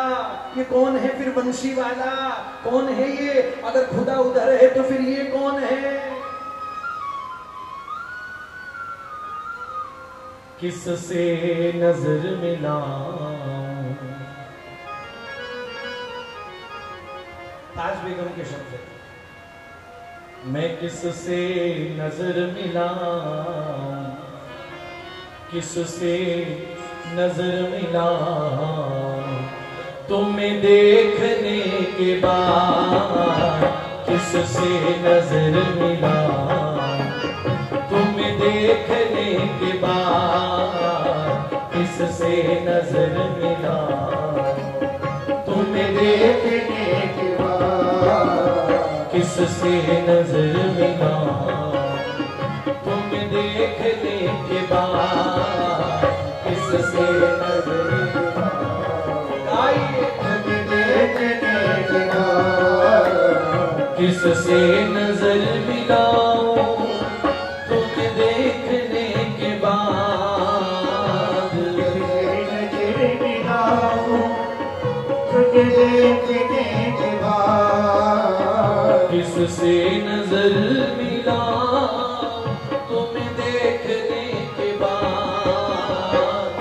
ये कौन है? फिर बंशी वाला कौन है ये? अगर खुदा उधर है तो फिर ये कौन है? किससे नजर मिलाऊं? ताज बेगम के शब्द, मैं किससे नजर मिलाऊं, किससे नजर मिलाऊं, तुम्हें देखने के बाद किससे नजर मिलाऊं, तुम्हें देखने के बाद किससे नजर मिलाऊं, तुम्हें देखने के किससे नजर मिलाऊं, तुम्हें देखने के बाद किससे नजर मिलाऊं, तुम्हें देखने के बाद किससे नजर मिलाऊं, तुम्हें देखने के बाद नजर मिलाऊं, तुझे देखने के बाद किससे नजर मिलाऊं, तुम्हें देखने के बाद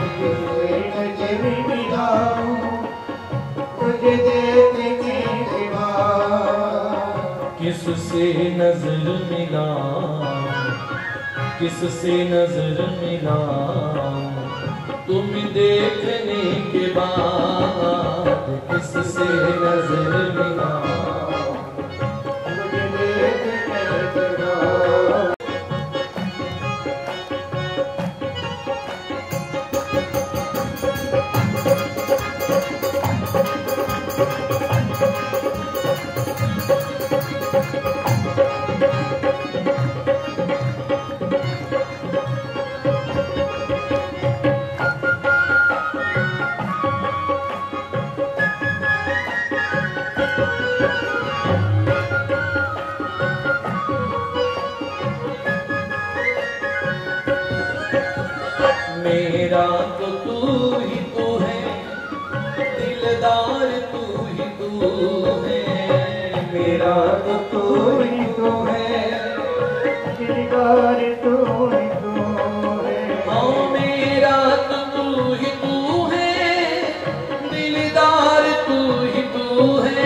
नजर मिलाऊं, तुझे देखने के बाद किससे नजर मिलाऊं, किससे नजर मिलाऊं, तुम्हें देखने के बाद किससे नजर मिलाऊं, मेरा तो तू ही तू है, दिलदार तू ही तू है, मेरा तो तू ही तू है, दिलदार तू ही तू है, हाँ मेरा तो तू ही तू है, दिलदार तू ही तू है,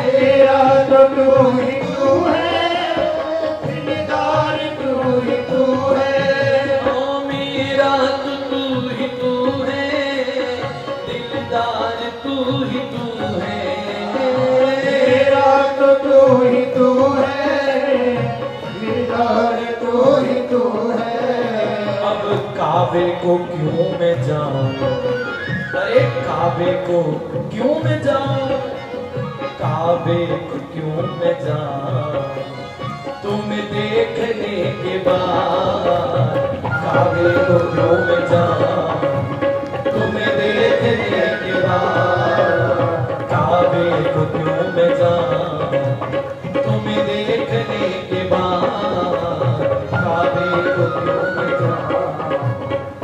मेरा तो तू ही तू है, दिलदार तू ही तू है, तू ही तू है, मेरा तो तू ही तू है, दिलदार तू ही तू है। अब काबे को क्यों मैं जाऊं, अरे काबे को क्यों मैं जाऊं, काबे को क्यों मैं जाऊं, तुम्हें देखने के बाद काबे को क्यों मैं जाऊं, तुम्हें देखने के बाद काबे को क्यों मैं जाऊं, तुम्हें देखने के बाद काबे को क्यों मैं जाऊं,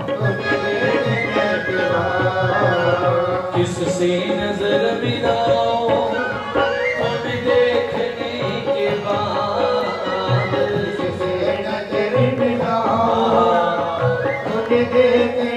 तुम्हें देखने के बाद किससे नजर मिलाऊं, तुम्हें देखने के बाद किससे नजर मिलाऊं, तुम्हें देखने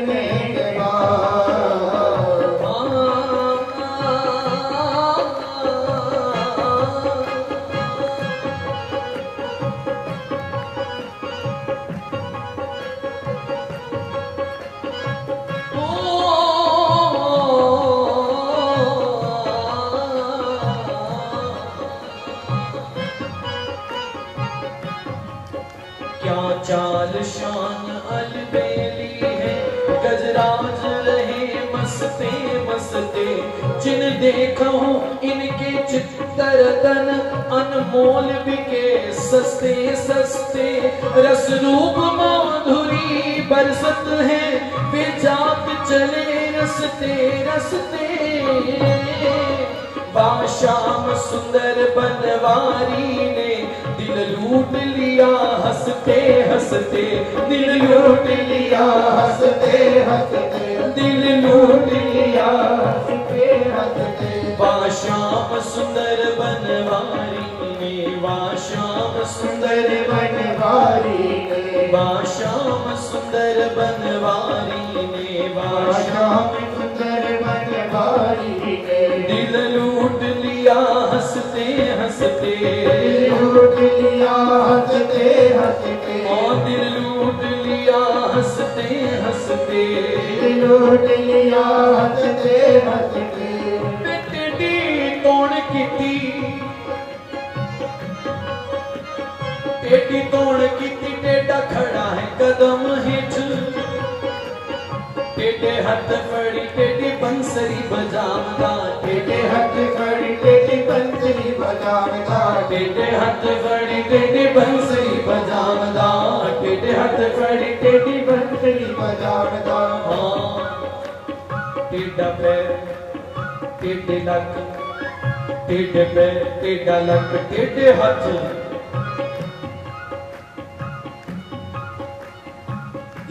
हंसते। जिन देखा हूँ इनके चित्तरतन, अनमोल बिके सस्ते सस्ते। रस रूप माधुरी बरसत है, वे जात चले रसते रसते। बाशाम सुंदर बनवारी ने दिल लूट लिया हंसते हंसते। दिल लूट लिया हंसते हंसते। दिल लूट लिया हंसते हंसते। बाशाम सुंदर बनवारी ने, बाशाम सुंदर बनवारी ने, बाशाम सुंदर बनवारी ने, बाशाम सुंदर बनवारी ने। दिल लूट लिया हंसते हंसते। लूट लिया हंसते हंसते। और दिल लूट लिया हंसते हंसते। लूट लिया हंसते हंसते। टेढ़ी तोड़ कीती, टेढ़ी तोड़ कीती, टेढ़ा खड़ा है कदम हेठ। टेढ़े हाथ फड़ी टेढ़ी बंसरी बजावदा। टेढ़े हाथ फड़ी टेढ़ी बंसरी बजावदा। टेढ़े हाथ फड़ी टेढ़ी बंसरी बजावदा। टेढ़े हाथ फड़ी टेढ़ी बंसरी बजावदा। टेढ़ा पैर टेढ़े लक, टेढ़े पैर टेढ़ा लक, टेढ़े हाथ।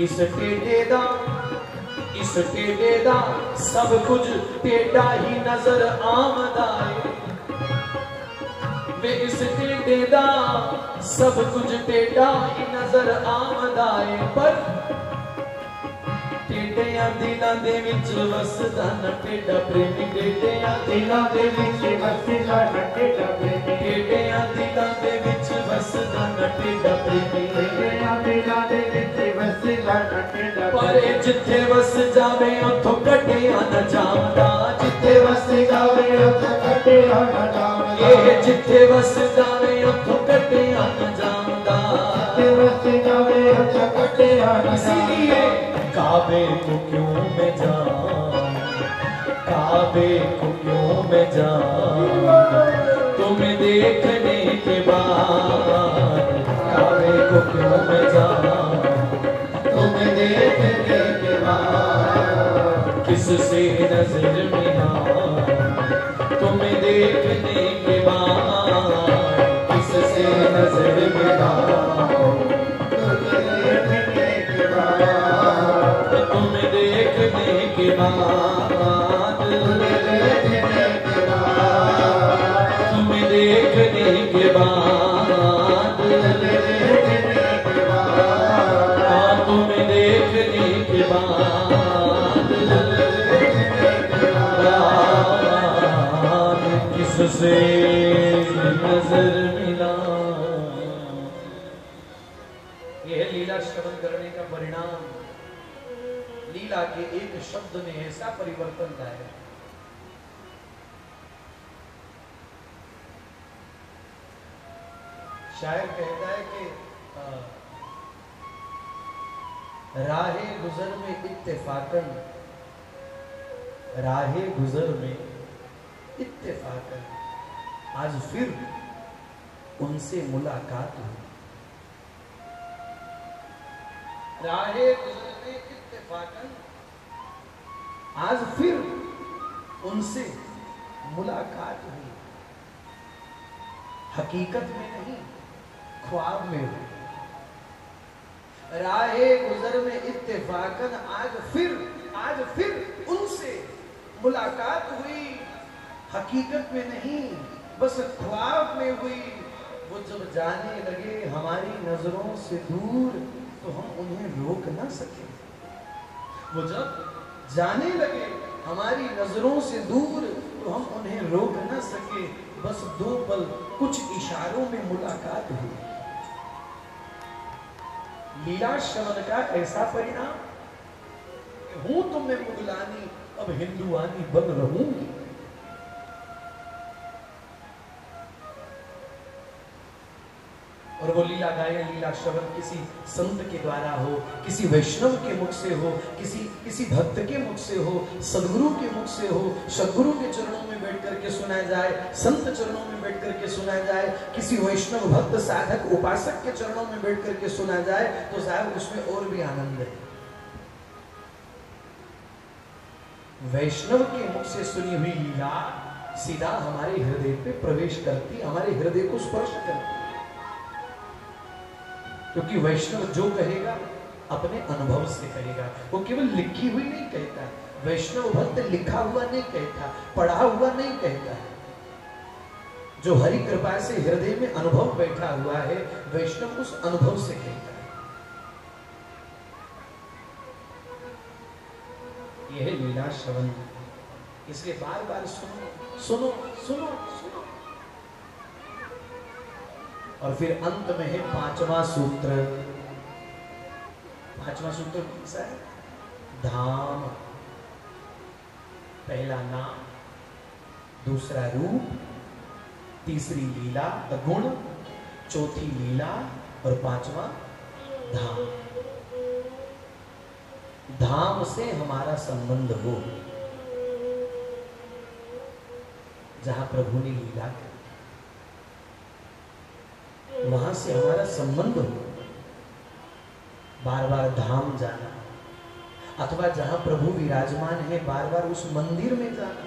इस टेढ़े दा, इस टेढ़े दा सब कुछ टेढ़ा ही नजर आमदा है। वे इस टेढ़े दा सब कुछ टेढ़ा ही नजर आमदा है। पर टेढ़ियां दिलां दे विच वसदा न टेढ़ा प्रेमी। टेढ़ियां दिलां दे विच वसदा न टेढ़ा प्रेमी। टेढ़ियां दिलां दे विच वसदा न टेढ़ा प्रेमी। टेढ़ियां दिलां दे विच वसदा न टेढ़ा। पर जिथे वस जावे उथों कटिया न जावदा। जिथे वस जावे उथों कटिया न जावदा। ये जिथे वस जावे उथों कटिया न जावदा। जिथे वस जावे उथों कटिया न जावदा। काबे को क्यों मैं जाऊं, काबे को क्यों मैं जाऊं, तुम्हें देखने के बाद। काबे को क्यों मैं जाऊं, तुम्हें देखने के बाद। किससे नजर मिलाऊं, तुम्हें देखने के बाद। किससे नजर मिलाऊं, तुम्हें देखने के बाद। तुम्हें देखने के बाद। तुम्हें देखने के बाद। किससे नजर मिला। यह लीला श्रवण करने का परिणाम। लीला के एक शब्द ने ऐसा परिवर्तन लाया। शायर कहता है कि राहे गुजर में इत्तेफाकन, राहे गुजर में इत्तेफाकन आज फिर उनसे मुलाकात हुई। राहे गुजर में इत्तेफाकन आज फिर उनसे मुलाकात हुई। हकीकत में नहीं, ख्वाब में हुई। राहे गुजर में इत्तेफाकन आज फिर उनसे मुलाकात हुई। हकीकत में नहीं, बस ख्वाब में हुई। वो जब जाने लगे हमारी नजरों से दूर, तो हम उन्हें रोक ना सके। वो जब जाने लगे हमारी नजरों से दूर, तो हम उन्हें रोक ना सके। बस दो पल कुछ इशारों में मुलाकात हुई। लीला श्रवण का ऐसा परिणाम, हूं तो मैं मुगलानी, अब हिंदुआनी बन रहूंगी। और वो लीला गायन, लीला श्रवण किसी संत के द्वारा हो, किसी वैष्णव के मुख से हो, किसी भक्त के मुख से हो, सदगुरु के मुख से हो, सदगुरु के चरणों में बैठ करके सुना जाए, संत चरणों में बैठ करके सुना जाए, किसी वैष्णव भक्त साधक उपासक के चरणों में बैठ करके सुना जाए, तो साहब उसमें और भी आनंद है। वैष्णव के मुख से सुनी हुई लीला सीधा हमारे हृदय पे प्रवेश करती, हमारे हृदय को स्पर्श करती, क्योंकि वैष्णव जो कहेगा अपने अनुभव से कहेगा, वो केवल लिखी हुई नहीं कहता। वैष्णव भक्त लिखा हुआ नहीं कहता, पढ़ा हुआ नहीं कहता। जो हरि कृपा से हृदय में अनुभव बैठा हुआ है, वैष्णव उस अनुभव से कहता है। यह है लीला श्रवण। इसलिए बार बार सुनो सुनो सुनो सुनो। और फिर अंत में है पांचवा सूत्र। पांचवा सूत्र कैसा है? धाम। पहला नाम, दूसरा रूप, तीसरी लीला गुण, चौथी लीला और पांचवा धाम। धाम से हमारा संबंध हो, जहां प्रभु ने लीला की वहां से हमारा संबंध हो। बार बार धाम जाना, अथवा जहां प्रभु विराजमान है बार बार उस मंदिर में जाना।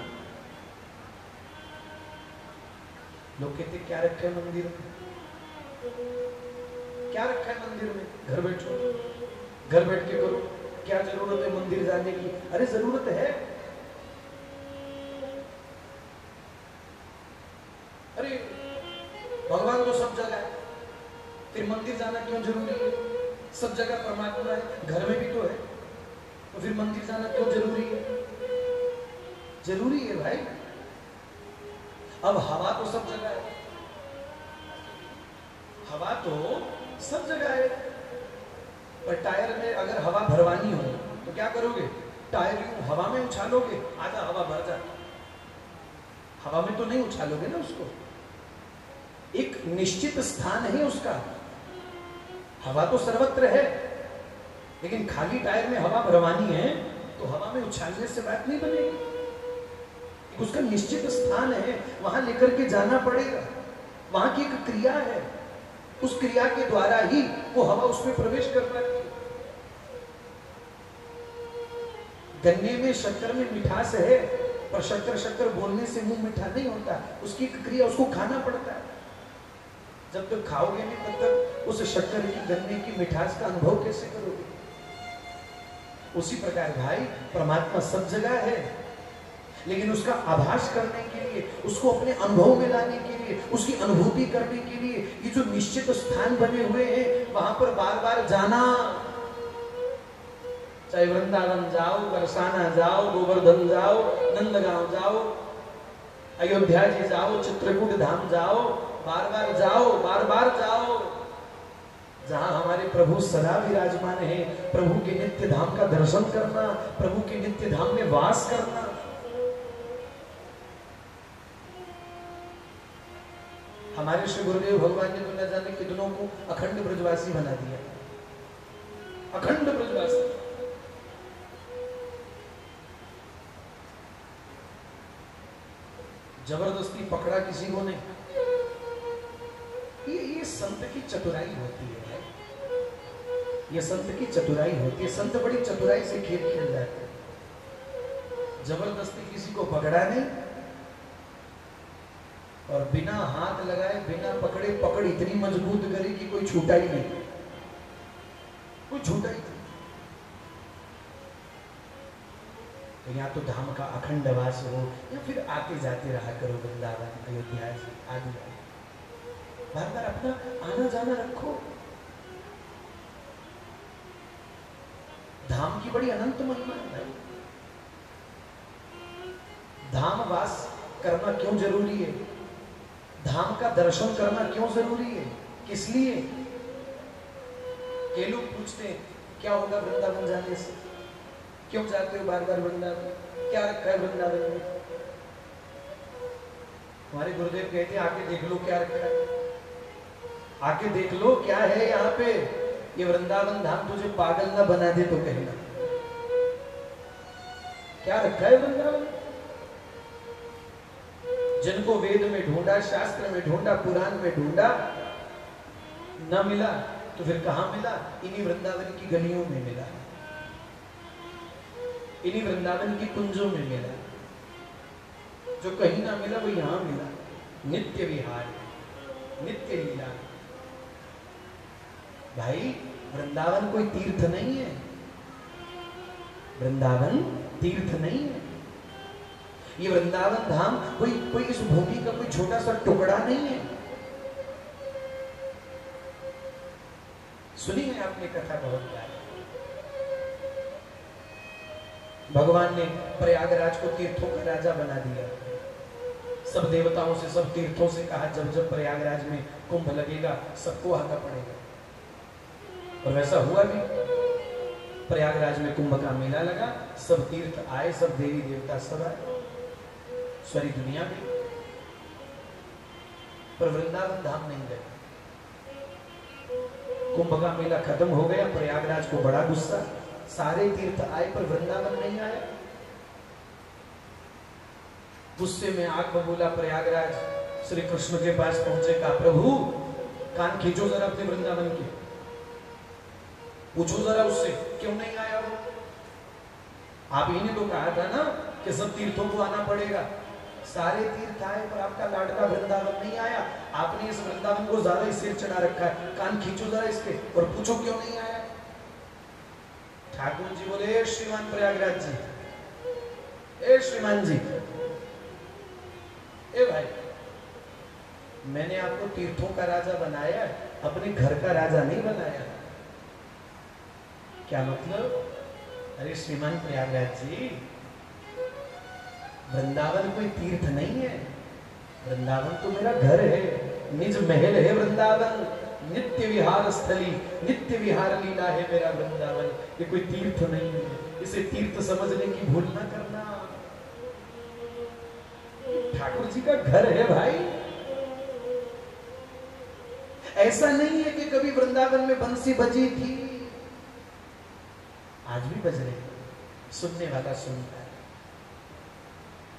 लोग कहते क्या रखा है मंदिर में? क्या रखा है मंदिर में? घर बैठो, घर बैठ के करो, क्या जरूरत है मंदिर जाने की? अरे जरूरत है। अरे भगवान तो सब जगह है, फिर मंदिर जाना क्यों जरूरी है? सब जगह परमात्मा है, घर में भी तो है, तो फिर मंदिर जाना क्यों जरूरी है? जरूरी है भाई। अब हवा तो सब जगह है, हवा तो सब जगह है, पर टायर में अगर हवा भरवानी हो तो क्या करोगे? टायर यूं हवा में उछालोगे, आधा हवा भर जाए। हवा में तो नहीं उछालोगे ना उसको, एक निश्चित स्थान है उसका। हवा तो सर्वत्र है, लेकिन खाली टायर में हवा भरवानी है तो हवा में उछालने से बात नहीं बनेगी। उसका निश्चित स्थान है, वहां लेकर के जाना पड़ेगा। वहां की एक क्रिया है, उस क्रिया के द्वारा ही वो हवा उसमें प्रवेश कर पाती है। गन्ने में शक्कर में मिठास है, पर शक्कर शक्कर बोलने से मुंह मीठा नहीं होता, उसकी एक क्रिया, उसको खाना पड़ता है। जब तक खाओगे नहीं तब तक उस शक्कर की, गन्ने की मिठास का अनुभव कैसे करोगे? उसी प्रकार भाई परमात्मा सब जगह है, लेकिन उसका आभास करने के लिए, उसको अपने अनुभव में लाने के लिए, उसकी अनुभूति करने के लिए ये जो निश्चित स्थान बने हुए हैं, वहां पर बार बार जाना। चाहे वृंदावन जाओ, बरसाना जाओ, गोवर्धन जाओ, नंदगांव जाओ, अयोध्या जी जाओ, चित्रकूट धाम जाओ, बार बार जाओ, बार बार जाओ। जहां हमारे प्रभु सदा विराजमान है, प्रभु के नित्य धाम का दर्शन करना, प्रभु के नित्य धाम में वास करना। हमारे श्री गुरुदेव भगवान ने तो न जाने कितनों को अखंड ब्रजवासी बना दिया, अखंड ब्रजवासी। जबरदस्ती पकड़ा किसी को नहीं। ये संत की चतुराई होती है, ये संत की चतुराई होती है। संत बड़ी चतुराई से खेल खेल जाते हैं। जबरदस्ती किसी को पकड़ा नहीं, और बिना हाथ लगाए, बिना पकड़े, पकड़ इतनी मजबूत करी कि कोई छूटा ही नहीं, कोई छूटा ही नहीं। तो यहाँ तो धाम का अखंड वास हो, या फिर आते जाते रहा करो, वृंदावन, अयोध्या आदि, बार बार अपना आना जाना रखो। धाम की बड़ी अनंत महिमा है। धाम वास करना क्यों जरूरी है? धाम का दर्शन करना क्यों जरूरी है? किस लिए? कई लोग पूछते हैं क्या होगा वृंदावन जाने से, क्यों जाते हो बार बार वृंदावन, क्या रखा है वृंदावन में? हमारे गुरुदेव कहते हैं आके देख लो क्या रखा है। आके देख लो क्या है यहाँ पे। ये वृंदावन धाम तुझे पागल ना बना दे तो कहना। क्या रखा है वृंदावन? जिनको वेद में ढूंढा, शास्त्र में ढूंढा, पुराण में ढूंढा, न मिला तो फिर कहां मिला? इन्हीं वृंदावन की गलियों में मिला, इन्हीं वृंदावन की कुंजों में मिला। जो कहीं ना मिला वो यहां मिला। नित्य विहार, नित्य लीला। भाई वृंदावन कोई तीर्थ नहीं है, वृंदावन तीर्थ नहीं है। ये वृंदावन धाम कोई इस भूमि का कोई छोटा सा टुकड़ा नहीं है। सुनी है आपने कथा बहुत बार। भगवान ने प्रयागराज को तीर्थों का राजा बना दिया। सब देवताओं से, सब तीर्थों से कहा जब जब प्रयागराज में कुंभ लगेगा सबको आना पड़ेगा। और वैसा हुआ भी। प्रयागराज में कुंभ का मेला लगा, सब तीर्थ आए, सब देवी देवता सब आए, सारी दुनिया में। पर वृंदावन धाम नहीं गए। कुंभ का मेला खत्म हो गया, प्रयागराज को बड़ा गुस्सा, सारे तीर्थ आए पर वृंदावन नहीं आया। गुस्से में आग बबूला प्रयागराज श्री कृष्ण के पास पहुंचे, कहा प्रभु कान खींचो जरा अपने वृंदावन के, पूछो जरा उससे क्यों नहीं आया वो। आप ही ने तो कहा था ना कि सब तीर्थों को आना पड़ेगा। सारे तीर्थ आए पर आपका लाडका वृंदावन नहीं आया। आपने इस वृंदावन को ज्यादा ही सिर चढ़ा रखा है। कान खींचो जरा इसके और पूछो क्यों नहीं आया। ठाकुर जी बोले, श्रीमान प्रयागराज जी, ए श्रीमान जी, ए भाई, मैंने आपको तीर्थों का राजा बनाया, अपने घर का राजा नहीं बनाया। क्या मतलब? अरे श्रीमान प्रयागराज जी, वृंदावन कोई तीर्थ नहीं है, वृंदावन तो मेरा घर है, निज महल है वृंदावन, नित्य विहार स्थली, नित्य विहार लीला है मेरा वृंदावन। ये कोई तीर्थ नहीं है, इसे तीर्थ समझने की भूल ना करना। ठाकुर जी का घर है भाई। ऐसा नहीं है कि कभी वृंदावन में बंसी बजी थी, आज भी बज रही है, सुनने वाला सुनता है।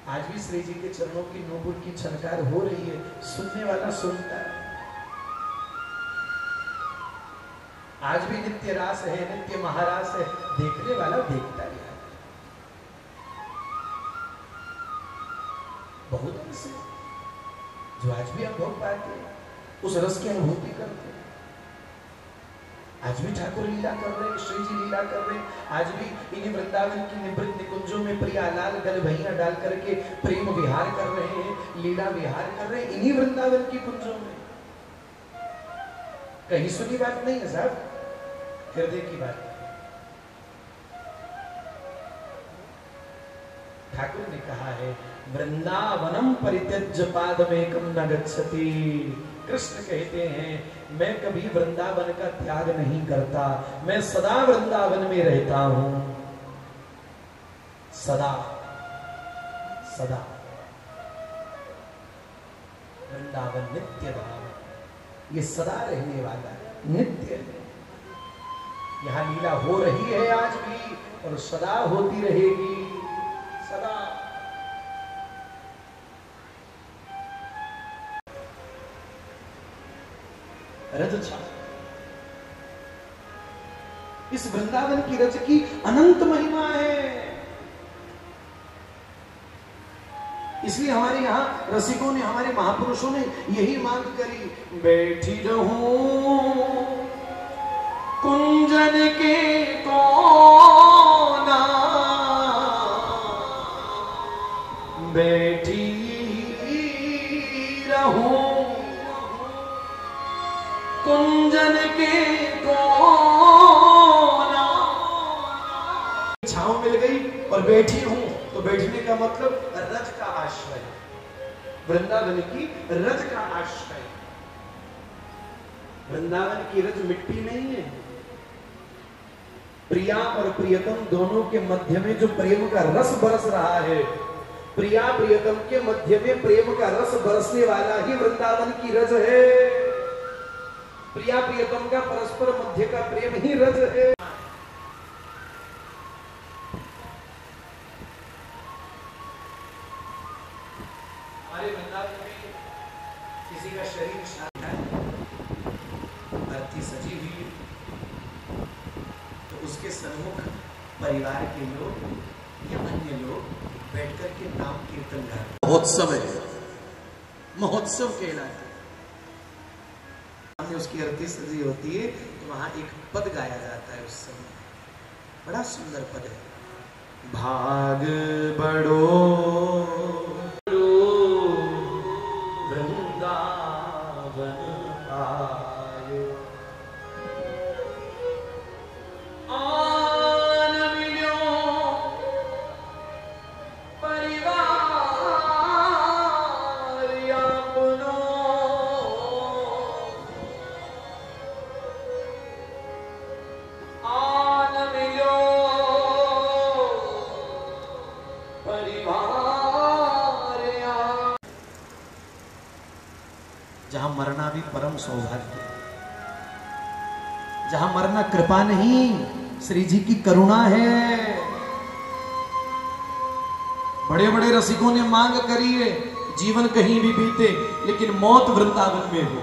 आज भी श्री जी के चरणों की नूपुर की छनकार हो रही है, सुनने वाला सुनता है। आज भी नित्य रास है, नित्य महारास है, देखने वाला देखता है। बहुत ऐसे जो आज भी अनुभव पाते हैं, उस रस की अनुभूति करते हैं। आज भी ठाकुर लीला कर रहे हैं, श्री जी लीला कर रहे हैं। आज भी इन्हीं वृंदावन की निवृत्त निकुंजों में प्रियालाल गल भैया डाल करके प्रेम विहार कर रहे हैं, लीला विहार कर रहे हैं इन्हीं वृंदावन की कुंजों में। कहीं सुनी बात नहीं है साहब, हृदय की बात। ठाकुर ने कहा है, वृंदावनम परित्यज्य पादमेकम न गच्छति। कृष्ण कहते हैं, मैं कभी वृंदावन का त्याग नहीं करता, मैं सदा वृंदावन में रहता हूं, सदा सदा। वृंदावन नित्य धाम, ये सदा रहने वाला नित्य है। यहां लीला हो रही है आज भी और सदा होती रहेगी, सदा। रज छा, इस वृंदावन की रज की अनंत महिमा है। इसलिए हमारे यहाँ रसिकों ने, हमारे महापुरुषों ने यही मांग करी, बैठी रहूं कुंजन के कोना, बैठी रहूं कुंजन के कोना। छांव मिल गई और बैठी हूं, तो बैठने का मतलब रज का आश्रय, वृंदावन की रज का आश्रय। वृंदावन की रज मिट्टी नहीं है। प्रिया और प्रियतम दोनों के मध्य में जो प्रेम का रस बरस रहा है, प्रिया प्रियतम के मध्य में प्रेम का रस बरसने वाला ही वृंदावन की रज है। प्रिया प्रियतम का परस्पर मध्य का प्रेम ही रज है। हमारे वृंदावन में किसी का शरीर शांत है, अर्थी सजी हुई, तो उसके सन्मुख परिवार के लोग या अन्य लोग बैठकर के नाम कीर्तन गाते। महोत्सव है, महोत्सव कहलाते। सामने उसकी अर्थी सजी होती है, तो वहां एक पद गाया जाता है। उस समय बड़ा सुंदर पद है, भाग बड़ो जहां मरना भी परम सौभाग्य, जहां मरना कृपा नहीं श्री जी की करुणा है। बड़े बड़े रसिकों ने मांग करी है जीवन कहीं भी बीते लेकिन मौत वृंदावन में हो।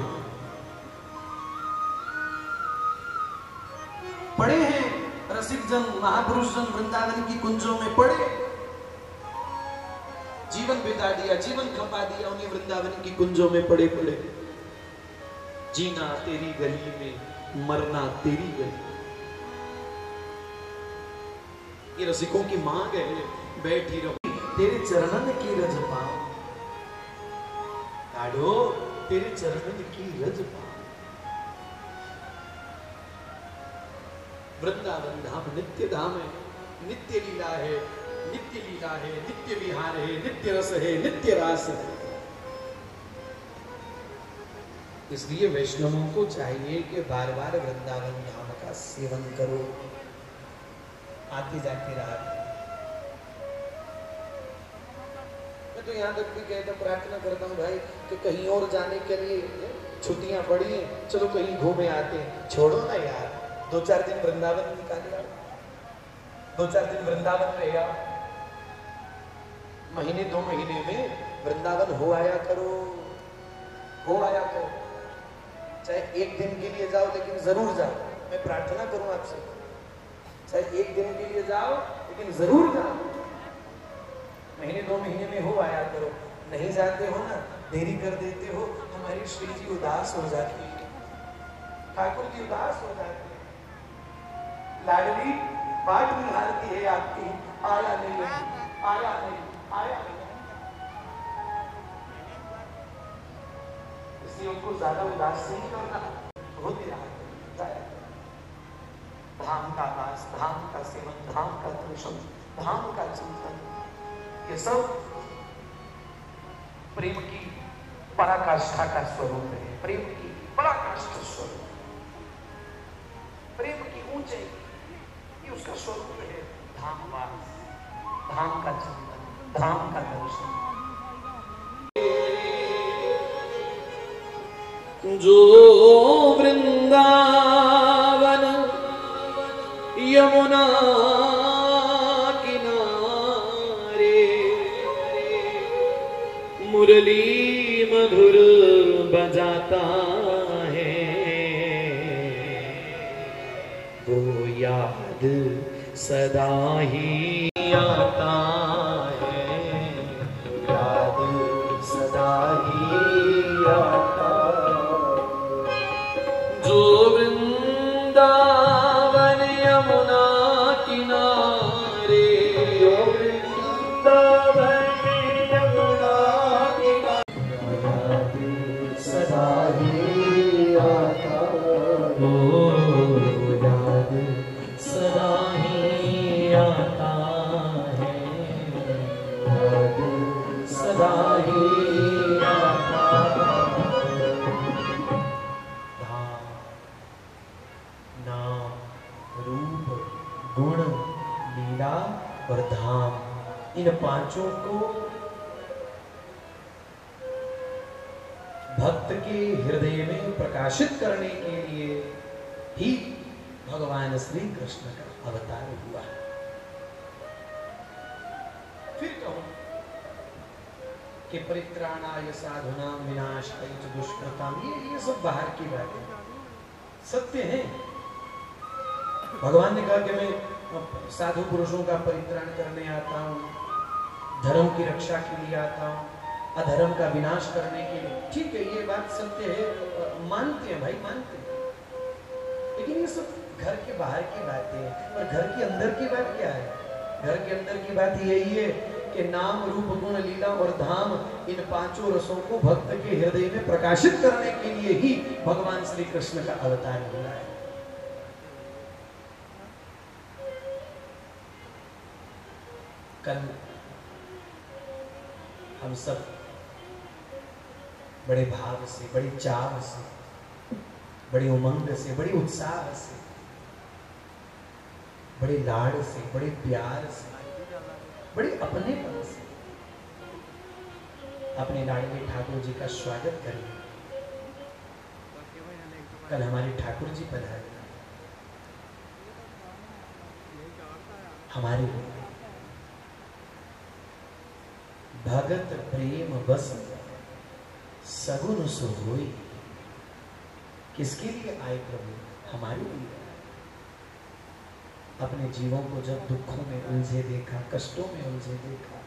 पड़े हैं रसिक जन, महापुरुष जन वृंदावन की कुंजों में पड़े, जीवन बिता दिया, जीवन खपा दिया उन्हें वृंदावन की कुंजों में पड़े पड़े। जीना तेरी गली में, मरना तेरी गली। ये रसिकों की मांग है, बैठी रहो तेरे चरणन की रज पाओ, काढ़ो तेरे चरणन की रज पाओ। वृंदावन धाम नित्य धाम है, नित्य लीला है, नित्य लीला है, नित्य विहार है, नित्य रस है, नित्य रास है। इसलिए वैष्णवों को चाहिए कि बार बार वृंदावन धाम का सेवन करो, आते जाते रात। मैं तो यहाँ तक भी कहता, प्रार्थना करता हूँ भाई कि कहीं और जाने के लिए छुट्टियां पड़ी हैं, चलो कहीं घूमे आते हैं। छोड़ो ना यार, 2-4 दिन वृंदावन निकाल आओ, 2-4 दिन वृंदावन रह आओ। महीने 2 महीने में वृंदावन हो आया करो, हो आया करो। चाहे 1 दिन के लिए जाओ लेकिन जरूर जाओ। मैं प्रार्थना करूं आपसे, चाहे 1 दिन के लिए जाओ लेकिन जरूर जाओ। महीने 2 महीने में हो आया करो। नहीं जाते हो ना, देरी कर देते हो, हमारी श्री जी उदास हो जाती है, ठाकुर जी उदास हो जाते हैं। लाडली बाट निहारती है आपकी, आया नहीं, आया नहीं, आया नहीं। इसलिए उनको ज्यादा उदास नहीं करना, होते रहा। धाम का वास, धाम का सेवन, धाम का दर्शन, धाम का चिंतन, ये सब प्रेम की पराकाष्ठा का स्वरूप है। प्रेम की पराकाष्ठा स्वरूप, प्रेम की ऊंचाई, ये उसका स्वरूप है। धाम वास, धाम का चिंतन, धाम का दर्शन। जो वृंदावन यमुना किनारे मुरली मधुर बजाता है, वो याद सदा ही आता है, याद सदा ही आता। जो वृंदावन यमुना किनारे, जो वृंदावन यमुना किनारे सदा ही आता, वो याद सदा ही आता है, याद सदा ही आता। नाम, रूप, गुण, लीला और धाम, इन 5 को भक्त के हृदय में प्रकाशित करने के लिए ही भगवान श्री कृष्ण का अवतार हुआ। फिर कहूं कि परित्राणाय साधुनाम विनाशाय च दुष्कृताम, ये सब बाहर की बातें सत्य है। भगवान ने कहा कि मैं साधु पुरुषों का परित्राण करने आता हूं, धर्म की रक्षा के लिए आता हूं, अधर्म का विनाश करने के लिए। ठीक है, ये बात सत्य है, मानते हैं भाई, मानते हैं। लेकिन ये सब घर के बाहर की बातें हैं, और घर के अंदर की बात क्या है? घर के अंदर की बात यही है कि नाम रूप गुण लीला और धाम, इन पांचों रसों को भक्त के हृदय में प्रकाशित करने के लिए ही भगवान श्री कृष्ण का अवतार हुआ है। कल हम सब बड़े भाव से, बड़ी चाव से, बड़ी उमंग से, बड़ी उत्साह से, बड़े लाड़ से, बड़े प्यार से, बड़े अपनेपन से अपने लाडले ठाकुर जी का स्वागत करें। कल हमारे ठाकुर जी पधारे, हमारे भगत प्रेम बस सगुन सुहोई। किसके लिए आए प्रभु? हमारे लिए। अपने जीवों को जब दुखों में उलझे देखा, कष्टों में उलझे देखा,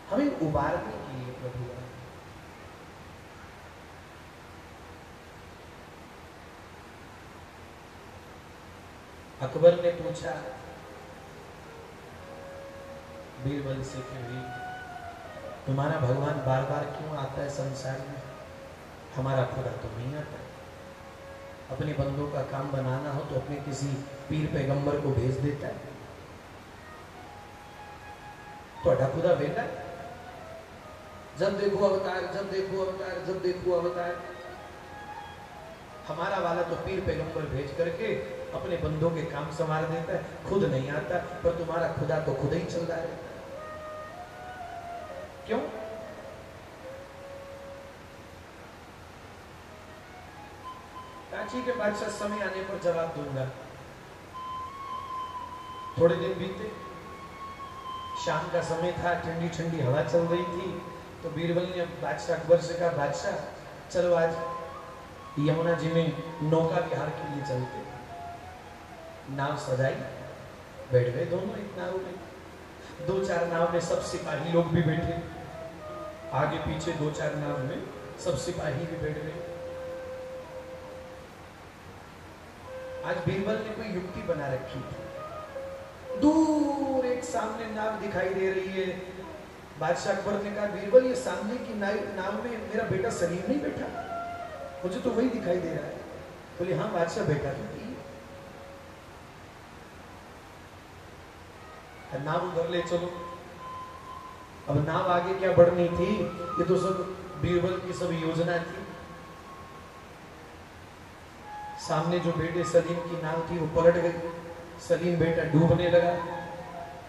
हमें उबारने के लिए प्रभु आए। अकबर ने पूछा बीरबल से कि भी तुम्हारा भगवान बार बार क्यों आता है संसार में? हमारा खुदा तो नहीं आता। अपने बंदों का काम बनाना हो तो अपने किसी पीर पैगंबर को भेज देता है। तो खुदा बेटा, जब देखो अवतार, जब देखो अवतार, जब देखो अवतार। हमारा वाला तो पीर पैगंबर भेज करके अपने बंदों के काम संवार देता है, खुद नहीं आता। पर तुम्हारा खुदा तो खुद ही चल रहा है। क्यों? कांची के बादशाह समय आने पर जवाब दूंगा। थोड़े दिन बीते, शाम का समय था, ठंडी ठंडी हवा चल रही थी। तो बीरबल ने बादशाह अकबर से कहा, बादशाह चलो आज यमुना जी में नौका विहार के लिए चलते। नाव सजाई, बैठ गए दोनों एक नाव में। दो चार नाव में सब सिपाही लोग भी बैठे, आगे पीछे दो चार नाव में सब सिपाही भी बैठ गए। आज बीरबल ने कोई युक्ति बना रखी थी। दूर एक सामने नाव दिखाई दे रही है। बादशाह अकबर ने कहा, बीरबल ये सामने की नाव में मेरा बेटा सलीम नहीं बैठा? मुझे तो वही दिखाई दे रहा है। बोले हाँ बादशाह, बैठा तो नाव उधर ले चलो। अब नाव आगे क्या बढ़नी थी, ये तो सब बीरबल की सब योजना थी। सामने जो बेटे सलीम की नाव थी वो पलट गई। सलीम बेटा डूबने लगा।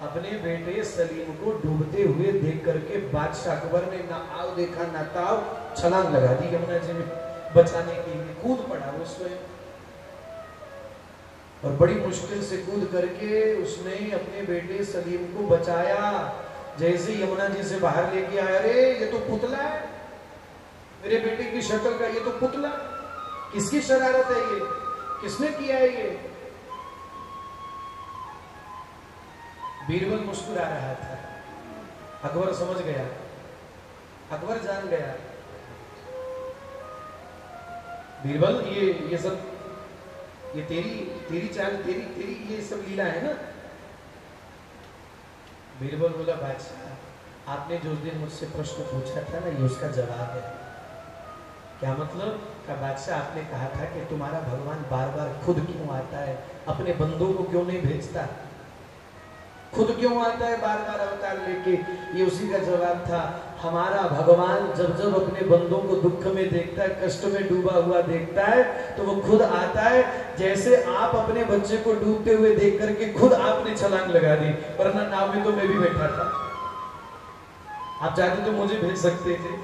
अपने बेटे सलीम को डूबते हुए देख करके बादशाह अकबर ने ना आव देखा ना ताव, छलांग लगा दी यमुना जी में बचाने के लिए। कूद पड़ा वो स्वयं, और बड़ी मुश्किल से कूद करके उसने अपने बेटे सलीम को बचाया। जैसे यमुना जी से बाहर लेके आया, अरे ये तो पुतला है, मेरे बेटे की शक्ल का ये तो पुतला। किसकी शरारत है ये? किसने किया है ये? बीरबल मुस्कुरा रहा था। अकबर समझ गया, अकबर जान गया, बीरबल ये सब ये तेरी चाल, तेरी ये सब लीला है ना। बीरबल बोला, बादशाह आपने जो उस दिन मुझसे प्रश्न पूछा था ना, ये उसका जवाब है। क्या मतलब? का बादशाह आपने कहा था कि तुम्हारा भगवान बार बार खुद क्यों आता है, अपने बंदों को क्यों नहीं भेजता, खुद क्यों आता है बार बार अवतार लेके? ये उसी का जवाब था। हमारा भगवान जब जब अपने बंदों को दुख में देखता है, कष्ट में डूबा हुआ देखता है, तो वो खुद आता है। जैसे आप अपने बच्चे को डूबते हुए देख करके खुद आपने छलांग लगा दी, वरना नाव में तो मैं भी बैठा था। आप चाहते तो मुझे भेज सकते थे,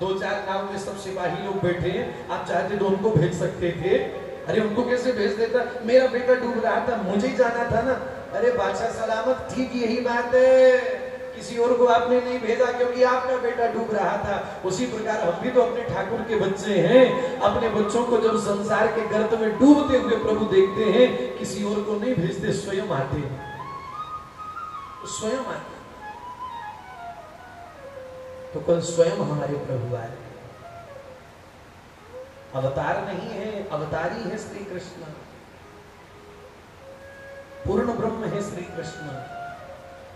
2-4 नाव में सब सिपाही लोग बैठे हैं, आप चाहते तो उनको भेज सकते थे। अरे उनको कैसे भेज देता, मेरा बेटा डूब रहा था, मुझे ही जाना था ना। अरे बादशाह सलामत, ठीक यही बात है, किसी और को आपने नहीं भेजा क्योंकि आपका बेटा डूब रहा था। उसी प्रकार हम भी तो अपने ठाकुर के बच्चे हैं, अपने बच्चों को जब संसार के गर्त में डूबते हुए प्रभु देखते हैं, किसी और को नहीं भेजते, स्वयं आते हैं, स्वयं आते। तो कल स्वयं हमारे प्रभु आए, अवतार नहीं है, अवतारी है श्री कृष्ण, पूर्ण ब्रह्म है श्री कृष्ण।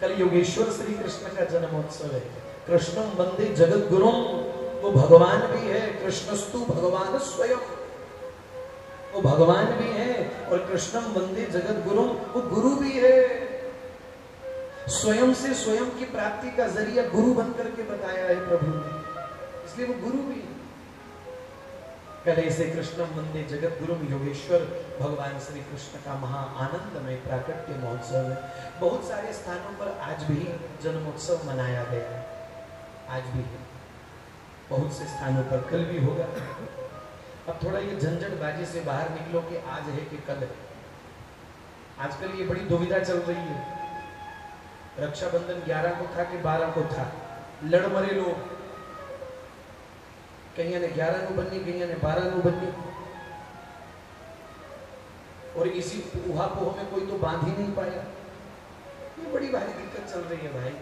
कल योगेश्वर श्री कृष्ण का जन्मोत्सव है। कृष्णम वंदे जगत गुरुम, वो भगवान भी है, कृष्णस्तु भगवान स्वयं, वो भगवान भी है, और कृष्णम वंदे जगत गुरुम, वो गुरु भी है। स्वयं से स्वयं की प्राप्ति का जरिया गुरु बनकर के बताया है प्रभु ने, इसलिए वो गुरु भी है। कले से कृष्णम वंदे जगत गुरुम योगेश्वर भगवान श्री कृष्ण का महा आनंदमय प्राकट्य महोत्सव है। बहुत सारे स्थानों पर आज भी जन्मोत्सव मनाया गया है, आज भी है बहुत से स्थानों पर, कल भी होगा। अब थोड़ा ये झंझटबाजी से बाहर निकलो कि आज है कि कल है। आजकल ये बड़ी दुविधा चल रही है, रक्षाबंधन 11 को था कि 12 को था, लड़ मरे लोग, कहीं ने 11 को बननी, कहीं ने 12 को बननी, और इसी उहापोह में कोई तो बांध ही नहीं पाया। ये बड़ी भारी दिक्कत चल रही है भाई,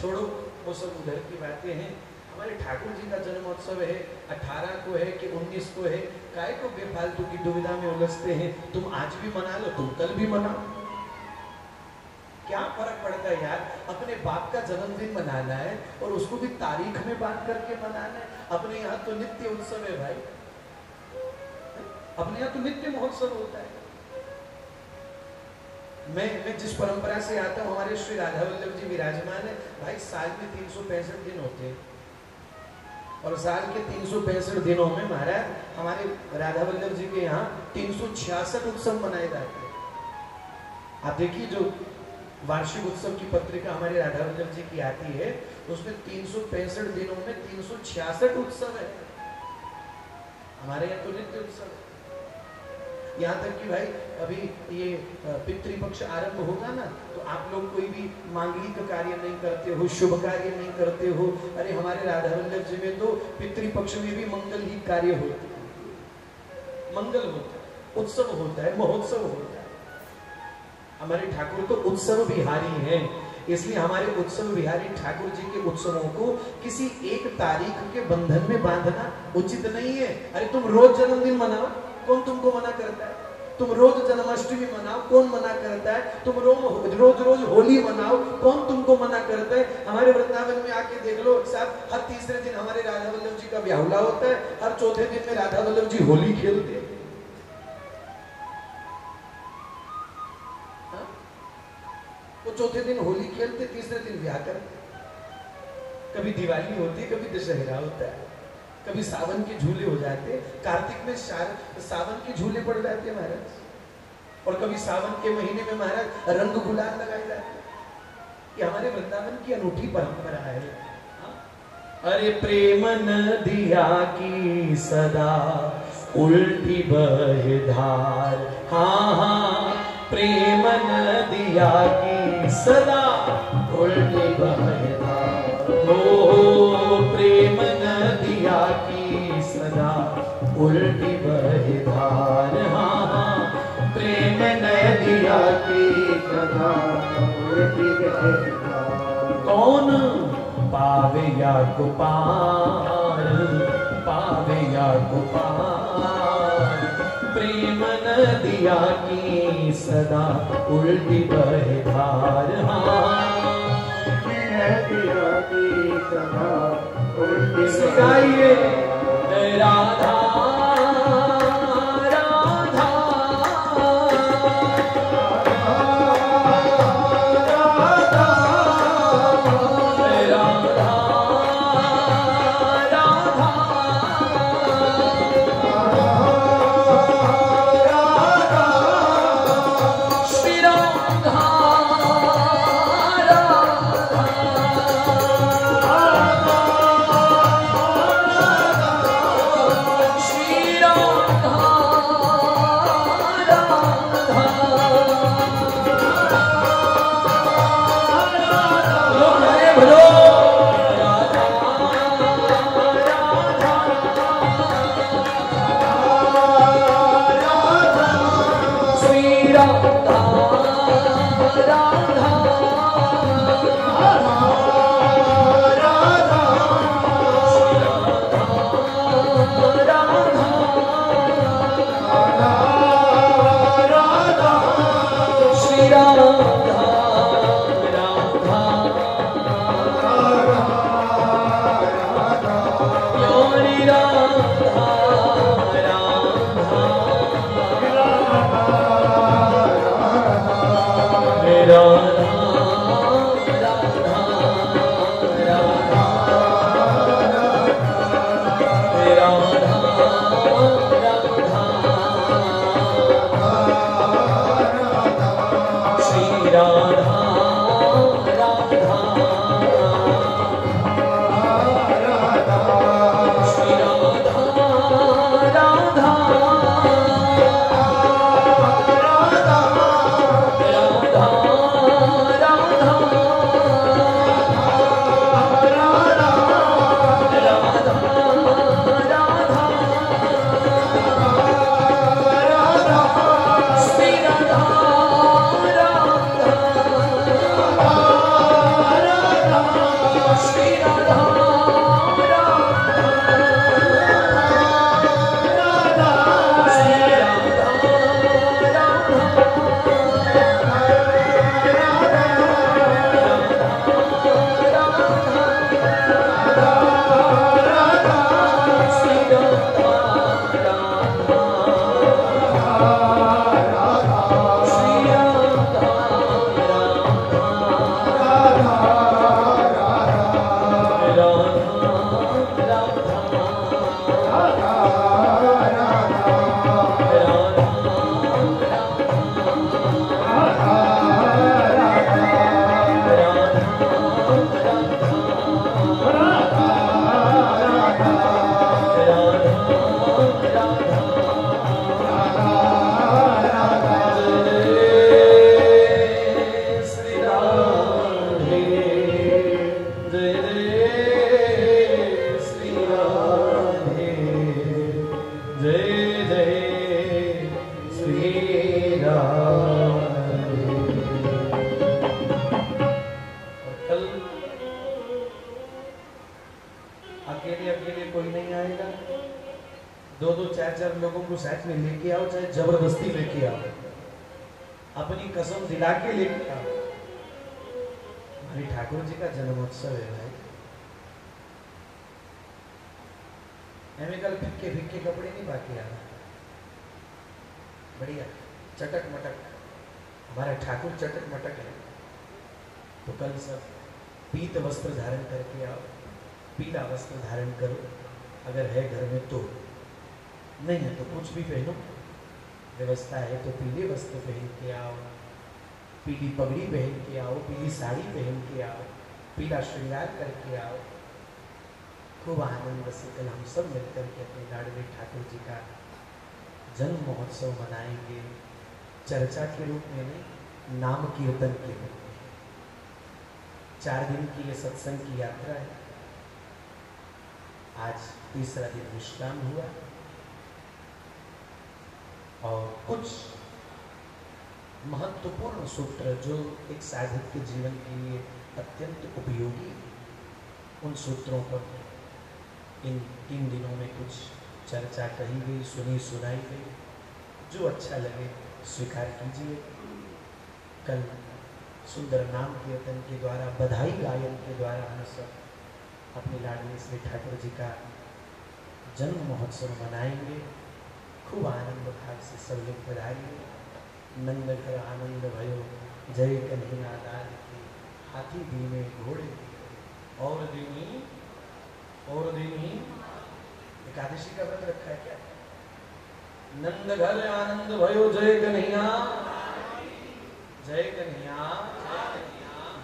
छोड़ो वो सब उधर की बातें हैं। हमारे ठाकुर जी का जन्मोत्सव है, 18 को है कि 19 को है, काय को बेफालतू की दुविधा में उलझते हैं। तुम आज भी मना लो, तुम कल भी मनाओ, क्या फर्क पड़ता है यार। अपने बाप का जन्मदिन मनाना है और उसको भी तारीख में बांध करके मनाना है। अपने यहाँ तो नित्य उत्सव है भाई, अपने यहाँ तो नित्य महोत्सव होता है। मैं जिस परंपरा से आता हूँ, हमारे श्री राधा वल्लभ जी विराजमान है भाई। साल में 365 दिन होते हैं, और साल के 365 दिनों में महाराज हमारे राधा वल्लभ जी के यहाँ 366 उत्सव मनाए जाते हैं। आप देखिए जो वार्षिक उत्सव की पत्रिका हमारे राधा वल्लभ जी की आती है, उसमें 365 दिनों में 366 उत्सव है। हमारे यहाँ तो नित्य उत्सव है। यहाँ तक कि भाई अभी ये पितृपक्ष आरंभ होगा ना, तो आप लोग कोई भी मांगलिक कार्य नहीं करते हो, शुभ कार्य नहीं करते हो। अरे हमारे राधा वल्लभ जी में तो पितृपक्ष में भी मंगल ही कार्य होते हैं, मंगल होता है, उत्सव होता है, महोत्सव होता है। हमारे ठाकुर तो उत्सव बिहारी हैं, इसलिए हमारे उत्सव बिहारी ठाकुर जी के उत्सवों को किसी एक तारीख के बंधन में बांधना उचित नहीं है। अरे तुम रोज जन्मदिन मनाओ, कौन तुमको मना करता है? तुम रोज जन्माष्टमी मनाओ, कौन मना करता है? तुम रोज रोज होली मनाओ, कौन तुमको मना करता है? हमारे वृंदावन में आके देख लो साहब, हर तीसरे दिन हमारे राधा वल्लभ जी का ब्याहुला होता है, हर चौथे दिन में राधा वल्लभ जी होली खेलते हैं। वो चौथे दिन होली खेलते, तीसरे दिन ब्याह करते। कभी दिवाली होती है, कभी दशहरा होता है, कभी सावन के झूले हो जाते, कार्तिक में सावन के झूले पड़ जाते महाराज, और कभी सावन के महीने में महाराज रंग गुलाल लगाए जाते। ये हमारे वृंदावन की अनूठी परंपरा है। अरे प्रेम नदिया की सदा उल्टी बहे धार, हाँ हाँ प्रेम नदिया की सदा उल्टी बहे धार, ओ प्रेम नदिया की सदा उल्टी बहे धार, हाँ हाँ प्रेम नदिया की सदा उल्टी बहे धार। कौन पावे या को पार, पावे या को पार, प्रेम नदिया की सदा उल्टी बहे धार, नदिया की सदा उल्टी गाइए राधा भजो व्यवस्था है तो पीले वस्त्र पहन के आओ, पीली पगड़ी पहन के आओ, पीली साड़ी पहन के आओ, पीला श्रृंगार करके आओ। खूब आनंद से कल हम सब मिलकर के अपने लाडले ठाकुर जी का जन्म महोत्सव मनाएंगे, चर्चा के रूप में नहीं, नाम कीर्तन के रूप में। 4 दिन की ये सत्संग की यात्रा है। आज तीसरा दिन विश्राम हुआ और कुछ महत्वपूर्ण सूत्र जो एक साधक के जीवन के लिए अत्यंत उपयोगी, उन सूत्रों पर इन 3 दिनों में कुछ चर्चा कही गई, सुनी सुनाई गई। जो अच्छा लगे स्वीकार कीजिए। कल सुंदर नाम कीर्तन के द्वारा, बधाई गायन के द्वारा हम सब अपने लाडले श्री ठाकुर जी का जन्म महोत्सव मनाएंगे। खूब आनंद भाव से सब लोग पधारिए। नंद घर आनंद भयो, जय कन्हैया लाल की। हाथी दीने घोड़े और दीनी एकादशी का व्रत रखा है क्या? नंद घर आनंद भयो, जय कन्हैया, जय कन्हैया,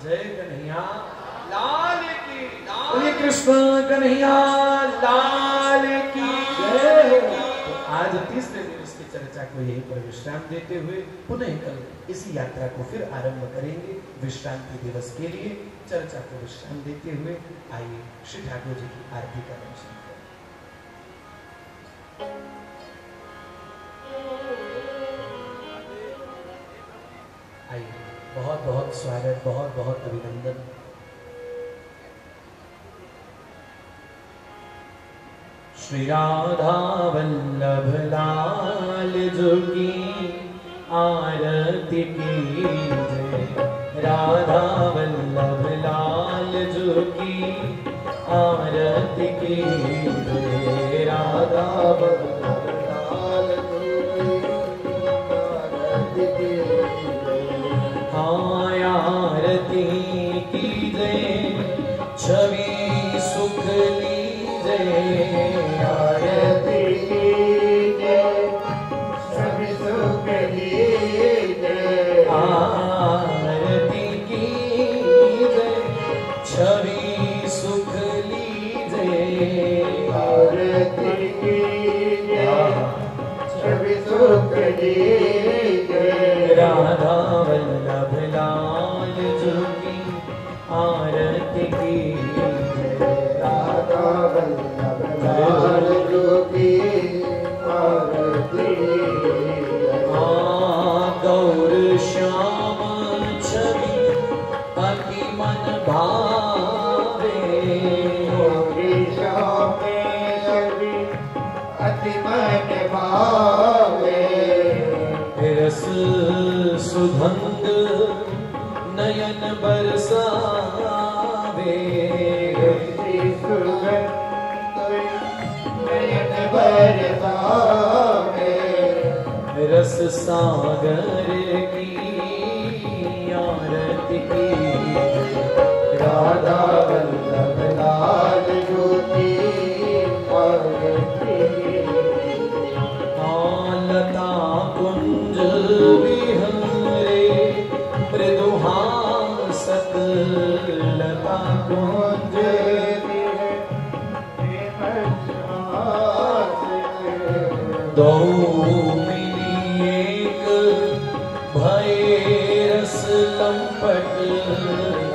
जय कन्हैया लाल की। बोलिए कृष्ण कन्हैया लाल की जय। आज तीसरे दिन की चर्चा को यहीं पर विश्राम देते हुए पुनः कल इसी यात्रा को फिर आरंभ करेंगे। विश्रांति दिवस के लिए चर्चा को विश्राम देते हुए आइए श्री ठाकुर जी की आरती का दर्शन करें। आइए, बहुत बहुत स्वागत, बहुत बहुत अभिनंदन। श्री राधा वल्लभ लाल जोगी आरती की जय। राधा वल्लभ लाल जोगी आरती की जय। राधा वल्लभ लाल जोगी आरती की जय। हाँ आरती की जय, छवि सुख लीजय। आरती कीजिए, छवि सुख लीजिए। आरती कीजिए, छवि सुख लीजिए। आरती कीजिए, छवि सुख लीजिए। राधा वल्लभ लाल जोगी आरती कीजिए। राधा वल्लभ लाल जोगी आरती। गौर श्याम छवि अति मन भावे। गौर श्याम छवि अति मन भावे। रस सुगंध नयन बरसावे। नयन बरसावे। रस सागर की आरती की। राधा वल्लभ लाल जोगी आरती। लता कुंज विहरे मृदुहासत। लता कुंज दो मिली एक भये रस लंपट।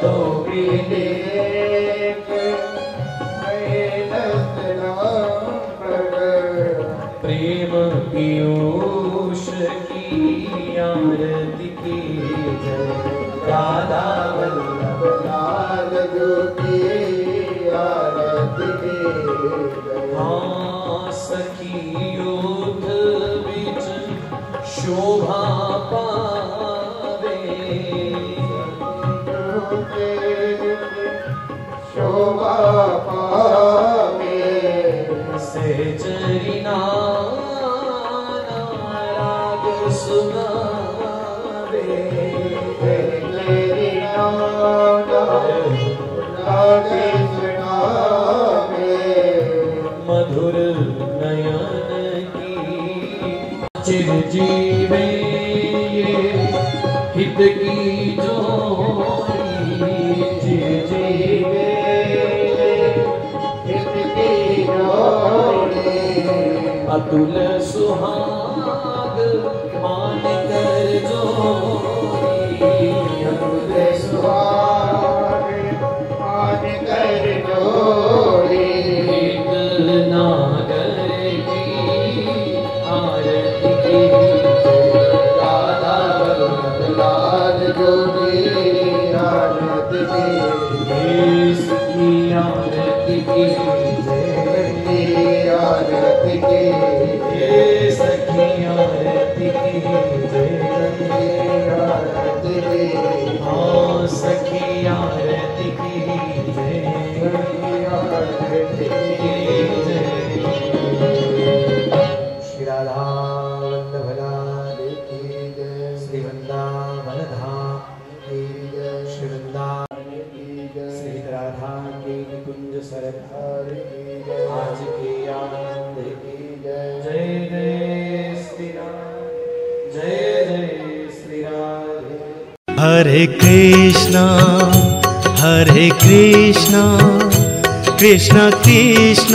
दो मिली एक भये रस लंपट। प्रेम पीयूष की आरती की जय। राधा वल्लभ लाल जोगी आरती की जय। हाँ सखी यूथ बिच शोभा पावे। शोभा पावे। सेजरी राग सुनावे। सेजरी राग सुनावे। मधुर नयन की चिरजीवे हित की जोड़ी। चिरजीवे हित की जोड़ी। अतुल सुहाग मान कर जोड़ी। अतुल सुहाग मान कर जोड़ी। नागर की आरती की जय। राधा वल्लभ लाल जोगी आरती की जय। की आरती की जय। आरती की जय। सखी आरती की जय। आरती की। हाँ सखी आरती की जय। आरती की जय। श्री राधा वल्लभ लाल की जय। श्री वृंदावन धाम की जय। श्री वृंदावन की जय। श्री राधा के निकुंज सरदार की जय। आज के आनंद की जय। जय जय श्री राम। जय जय श्री राधे। हरे कृष्णा कृष्ण कृष्ण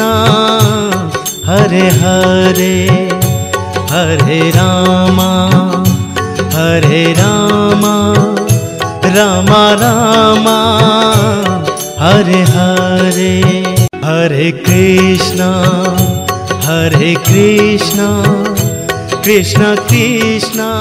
हरे हरे हरे रामा रामा रामा हरे हरे। हरे कृष्णा कृष्णा कृष्णा